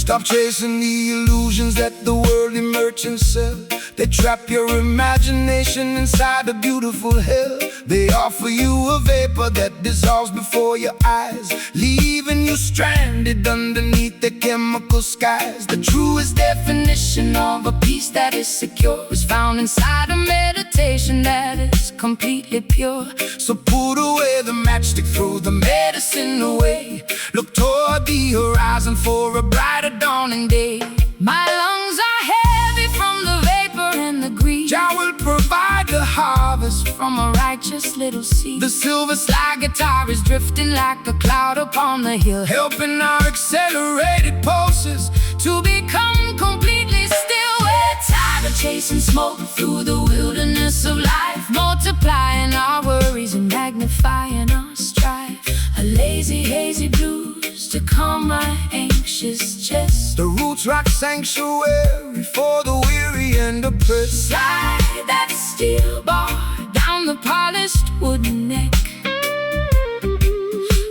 Stop chasing the illusions that the worldly merchants sell. They trap your imagination inside a beautiful hell. They offer you a vapor that dissolves before your eyes, leaving you stranded underneath the chemical skies. The truest definition of a peace that is secure is found inside a meditation that is completely pure. So put away the matchstick, throw the medicine away. Look toward the horizon for a brighter dawning day. My lungs are heavy from the vapor and the greed. Jah will provide the harvest from a righteous little seed. The silver slide guitar is drifting like a cloud upon the hill, helping our accelerated pulses to become completely still. We're tired of chasing smoke through the wilderness of life, multiplying our worries and magnifying our strife. A lazy, hazy blues to calm my anxious chest. The roots rock sanctuary for the weary and oppressed. Slide that steel bar down the polished wooden neck.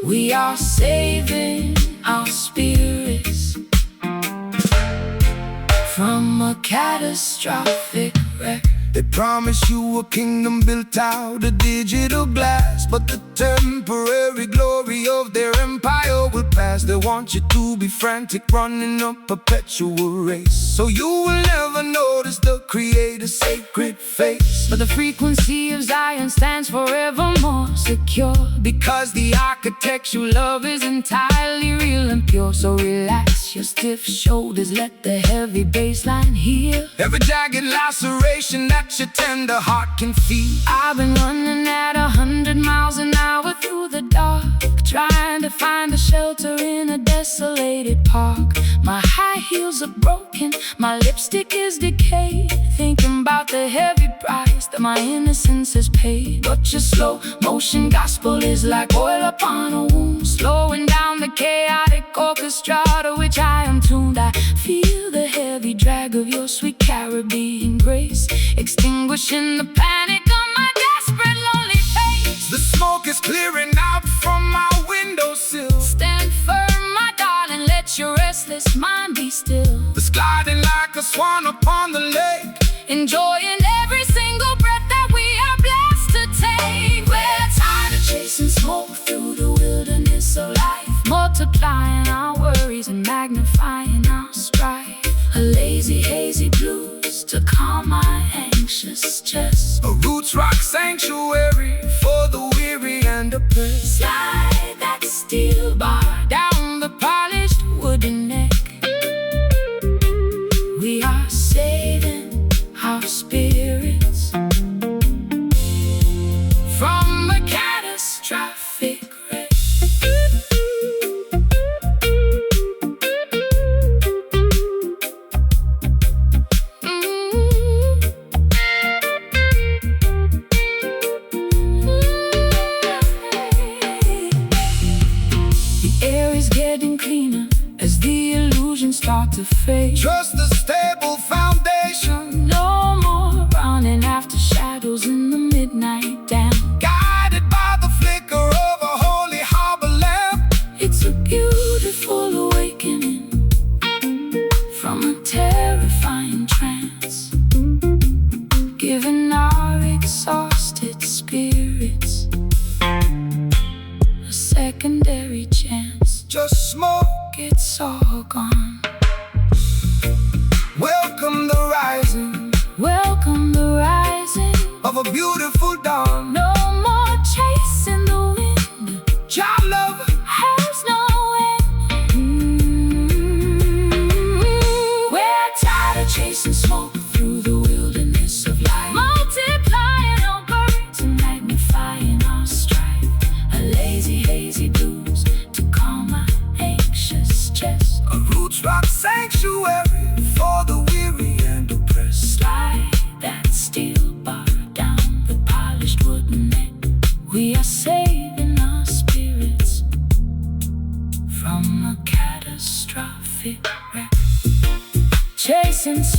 We are saving our spirits from a catastrophic wreck. They promise you a kingdom built out of digital glass, but the temporary glory of their empire will pass. They want you to be frantic, running a perpetual race, so you will never notice the Creator's sacred face. But the frequency of Zion stands forevermore secure, because the architectural love is entirely real and pure. So relax your stiff shoulders, let the heavy bass line heal every jagged laceration that your tender heart can feel. I've been running at 100 miles an hour through the dark, trying to find a shelter in a desolated park. My high heels are broken, my lipstick is decayed, thinking about the heavy price that my innocence has paid. But your slow motion gospel is like oil upon a wound, slowing down the chaotic orchestra to which I am tuned. I feel the heavy drag of your sweet Caribbean grace, extinguishing the panic on my desperate lonely face. The smoke is clearing out from my windowsill. Stand firm, my darling, let your restless mind be still. The gliding like a swan upon the lake, enjoying every single breath that we are blessed to take. We're tired of chasing smoke through the wilderness of life, multiplying our worries and magnifying our strife. A lazy, hazy blues to calm my anxious chest. A roots rock sanctuary for the weary and oppressed. Slide that steel bar down the polished wooden neck. We are saving our spirits from a catastrophic wreck. Getting cleaner as the illusions start to fade. Trust the stable foundation, no more running after shadows in the midnight damp. guided by the flicker of a holy harbor lamp. It's a beautiful awakening from a terrifying trance, giving our exhausted spirits a secondary chance. Just smoke, It's all gone. welcome the rising Welcome the rising of a beautiful dawn. No more chasing the wind, Jah love has no end. We're tired of chasing smoke through the wilderness of life, multiplying our burdens and magnifying our strife. A lazy, hazy blues to calm my anxious chest. a roots rock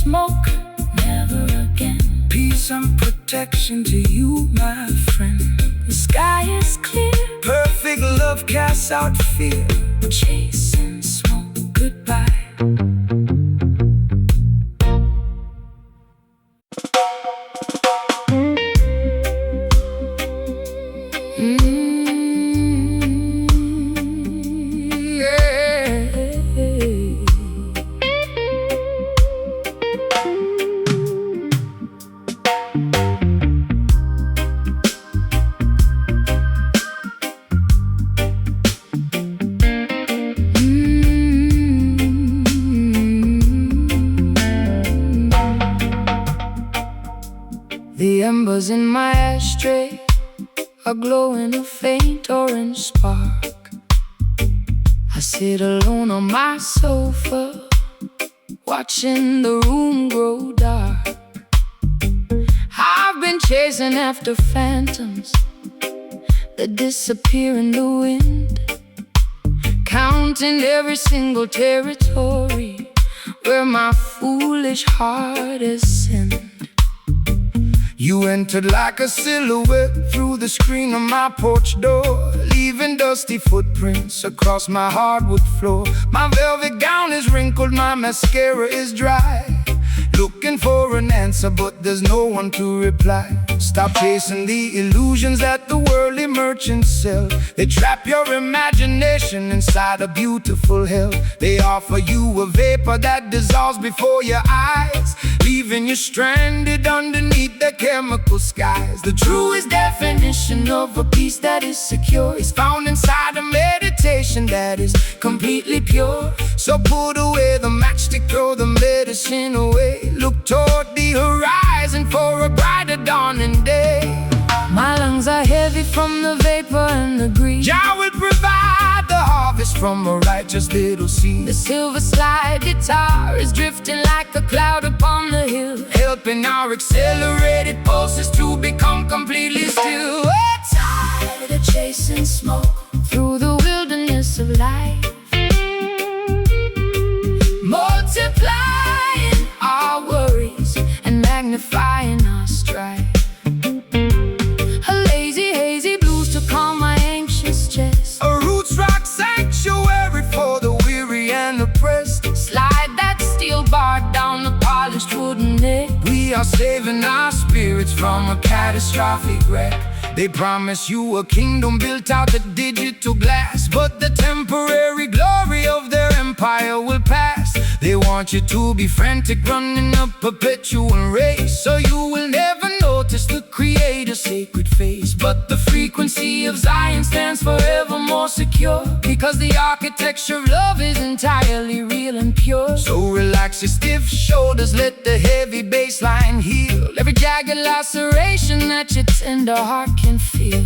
smoke, never again. Peace and protection to you, my friend. The sky is clear, Perfect love casts out fear. chasing smoke, goodbye. The embers in my ashtray are glowing a faint orange spark. I sit alone on my sofa, watching the room grow dark. I've been chasing after phantoms that disappear in the wind, counting every single territory where my foolish heart has sinned. You entered like a silhouette through the screen of my porch door, leaving dusty footprints across my hardwood floor. My velvet gown is wrinkled, my mascara is dry, looking for an answer, but there's no one to reply. Stop chasing the illusions that the worldly merchants sell. They trap your imagination inside a beautiful hell. They offer you a vapor that dissolves before your eyes, leaving you stranded underneath the chemical skies. The truest definition of a peace that is secure is found inside a meditation that is completely pure. So put away the matchstick, throw the medicine away. Look toward the horizon for a brighter dawning day. My lungs are heavy from the vapor and the greed. Jah will provide the harvest from a righteous little seed. The silver slide guitar is drifting like a cloud upon the hill, Helping our accelerated pulses to become completely still. we're tired of chasing smoke through the wilderness of life, multiplying our worries and magnifying our strife. A lazy, hazy blues to calm my anxious chest, A roots rock sanctuary for the weary and oppressed. slide that steel bar down the polished wooden neck. We are saving our spirits from a catastrophic wreck. They promise you a kingdom built out of digital glass, but the temporary glory of their empire will pass. They want you to be frantic, running a perpetual race, so you will never notice the Creator's sacred face. But the frequency of Zion stands forever more secure, because the architecture of love is entirely real and pure. So relax your stiff shoulders, let the heavy bass line heal Every jagged laceration that your tender heart can feel.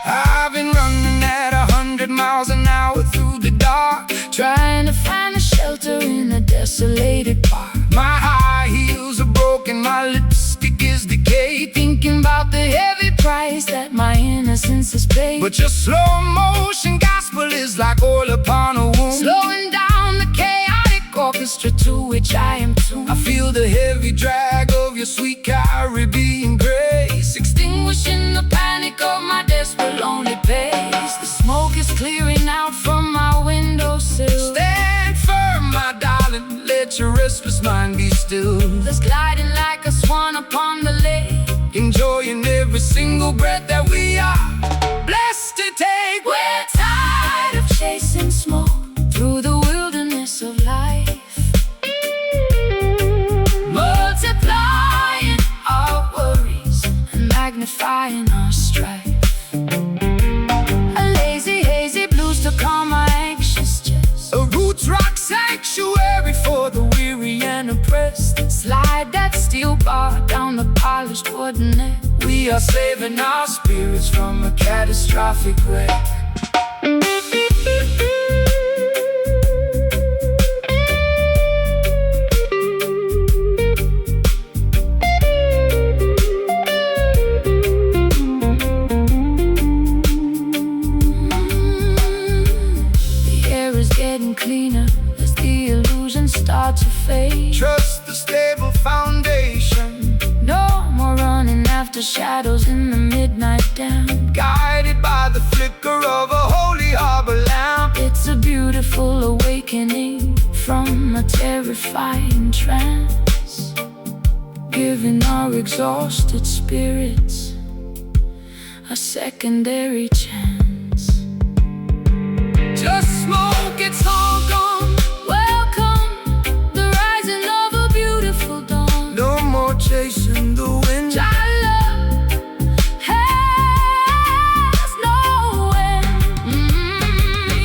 I've been running at 100 miles an hour through the dark, Trying to find a shelter in a desolated park. my high heels are broken, my lipstick is decayed, Thinking about the heavy price that my innocence has paid. but your slow motion gospel is like oil upon a wound. Slowing down the chaotic orchestra to which I am tuned. I feel the heavy drag of your sweet Caribbean grace, Extinguishing the panic of my desperate lonely pace. The smoke is clearing out from my windowsill. Stand firm, my darling, let your restless mind be still. That's gliding like a swan upon the lake, Enjoying every single breath that we are blessed to take. we're tired of chasing smoke through the wilderness of life, multiplying our worries and magnifying our strife. A lazy, hazy blues to calm my anxious chest, A roots rock sanctuary for the weary and oppressed. slide that steel bar down the polished wooden neck. We are saving our spirits from a catastrophic wreck. The air is getting cleaner as the illusions start to fade. Trust the stable shadows in the midnight damp, guided by the flicker of a holy harbor lamp. it's a beautiful awakening from a terrifying trance, giving our exhausted spirits a secondary chance. Just smoke, it's all gone. Welcome, the rising of a beautiful dawn. No more chasing the wind. Our love has no end.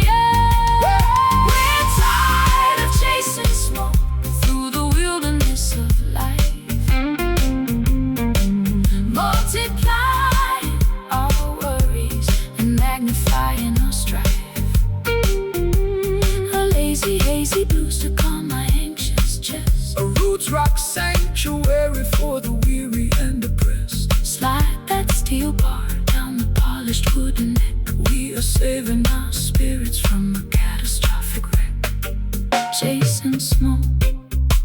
Yeah. We're tired of chasing smoke through the wilderness of life, multiplying our worries and magnifying our strife. A lazy, hazy blues to calm my anxious chest. A roots rock sanctuary for the weary and oppressed. Slide that steel bar down the polished wooden neck. We are saving Our spirits from a catastrophic wreck. Chasing smoke,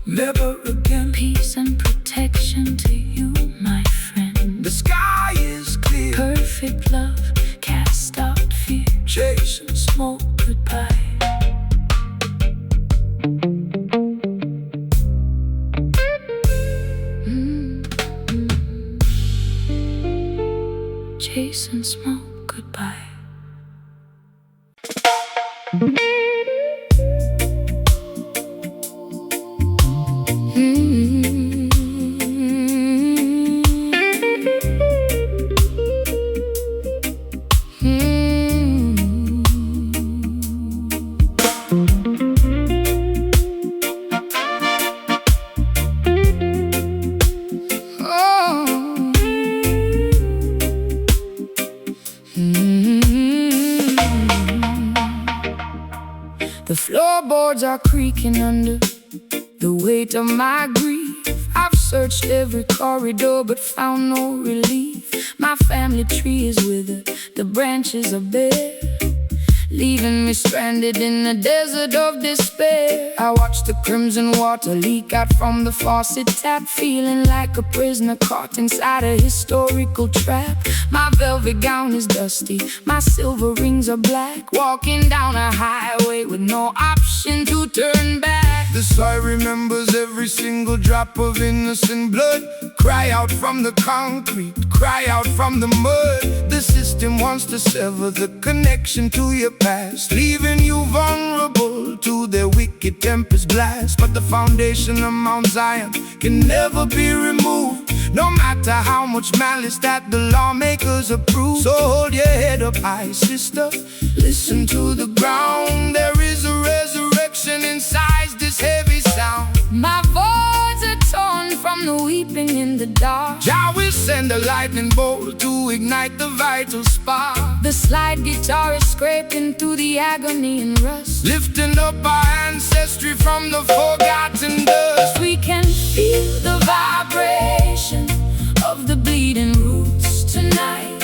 never again. peace and protection to you, my friend. The sky is clear. Perfect love, cast out fear. Chasing Smoke, goodbye. Chasing smoke, goodbye. The floorboards are creaking under the weight of my grief. I've searched every corridor but found no relief. My family tree is withered, the branches are bare, leaving me stranded in a desert of despair. I watch the crimson water leak out from the faucet tap, feeling like a prisoner caught inside a historical trap. My velvet gown is dusty, my silver rings are black, walking down a highway with no option to turn back. The soil remembers every single drop of innocent blood. Cry out from the concrete, cry out from the mud. The system wants to sever the connection to your past, leaving you vulnerable to their wicked tempest blast. But the foundation of Mount Zion can never be removed, no matter how much malice that the lawmakers approve. So hold your head up high, sister, listen to the ground. There is a resurrection inside this heavy sound. My voids are torn from the weeping in the dark. Jah will send a lightning bolt to ignite the vital spark. The slide guitar is scraping through the agony and rust, Lifting up our ancestry from the forgotten dust. we can feel the vibration of the bleeding roots tonight,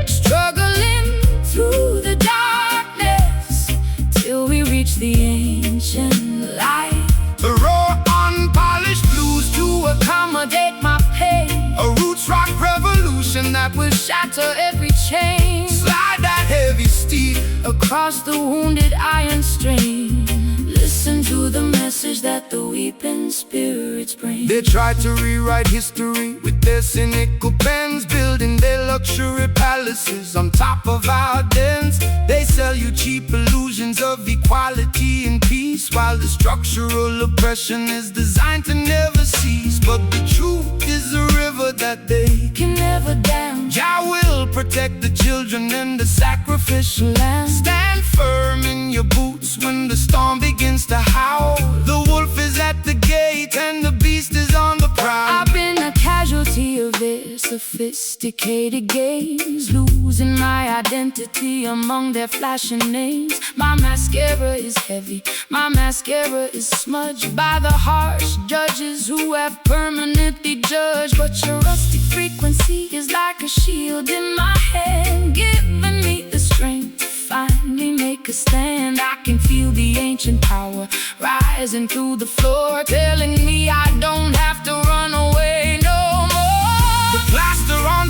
struggling through the darkness till we reach the ancient light. The raw, unpolished blues to Accommodate my pain, a roots rock revolution that will shatter every chain, slide that heavy steel. across the wounded iron strain. Listen to the message that the weeping spirits bring. They try to rewrite history with their cynical pens, building their luxury palaces on top of our dens. They sell you cheap illusions of equality and peace, while the structural oppression is designed to never cease. But the truth is a river that they Can never dam. Jah will protect the children and the sacrificial lamb. Stand firm in your boots when the storm begins to howl. The wolf is at the gate and the beast is on the prowl. I've been a casualty of their sophisticated games, losing my identity among their flashing names. My mascara is heavy, my mascara is smudged by the harsh judges who have permanently judged. But your rustic frequency is like a shield in my hand, giving me the strength to finally make a stand. I can feel the ancient power rising through the floor, telling me I don't have to run away no more. The plaster on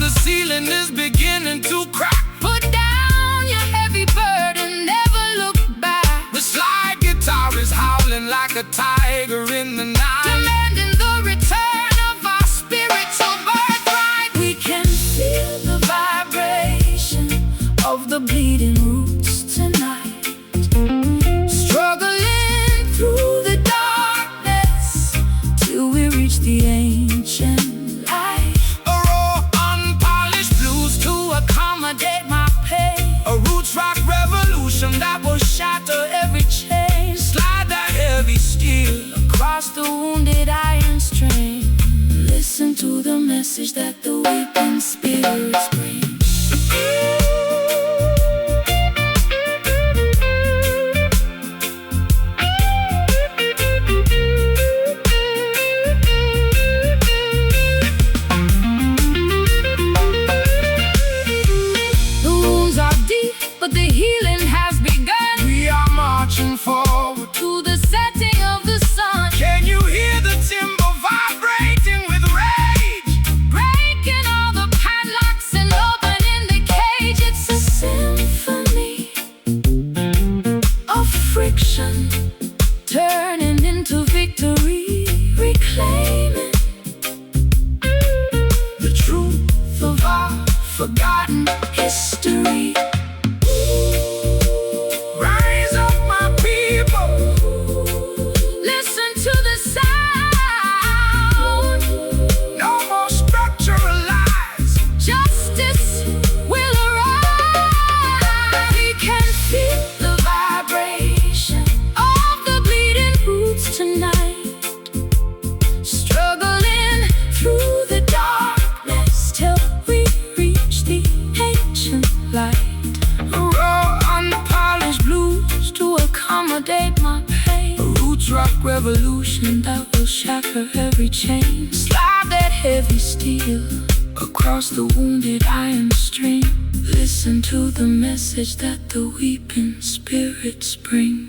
message that the weeping spirits bring. But the healing has begun. We are marching forward to the setting of the sun. Can you hear the timber vibrating with rage? Breaking all the padlocks and opening the cage. It's a symphony of friction, turning into victory, reclaiming the truth of our forgotten history. My pain, a roots rock revolution that will shatter every chain. Slide that heavy steel across the wounded iron string. Listen to the message that the weeping spirits bring.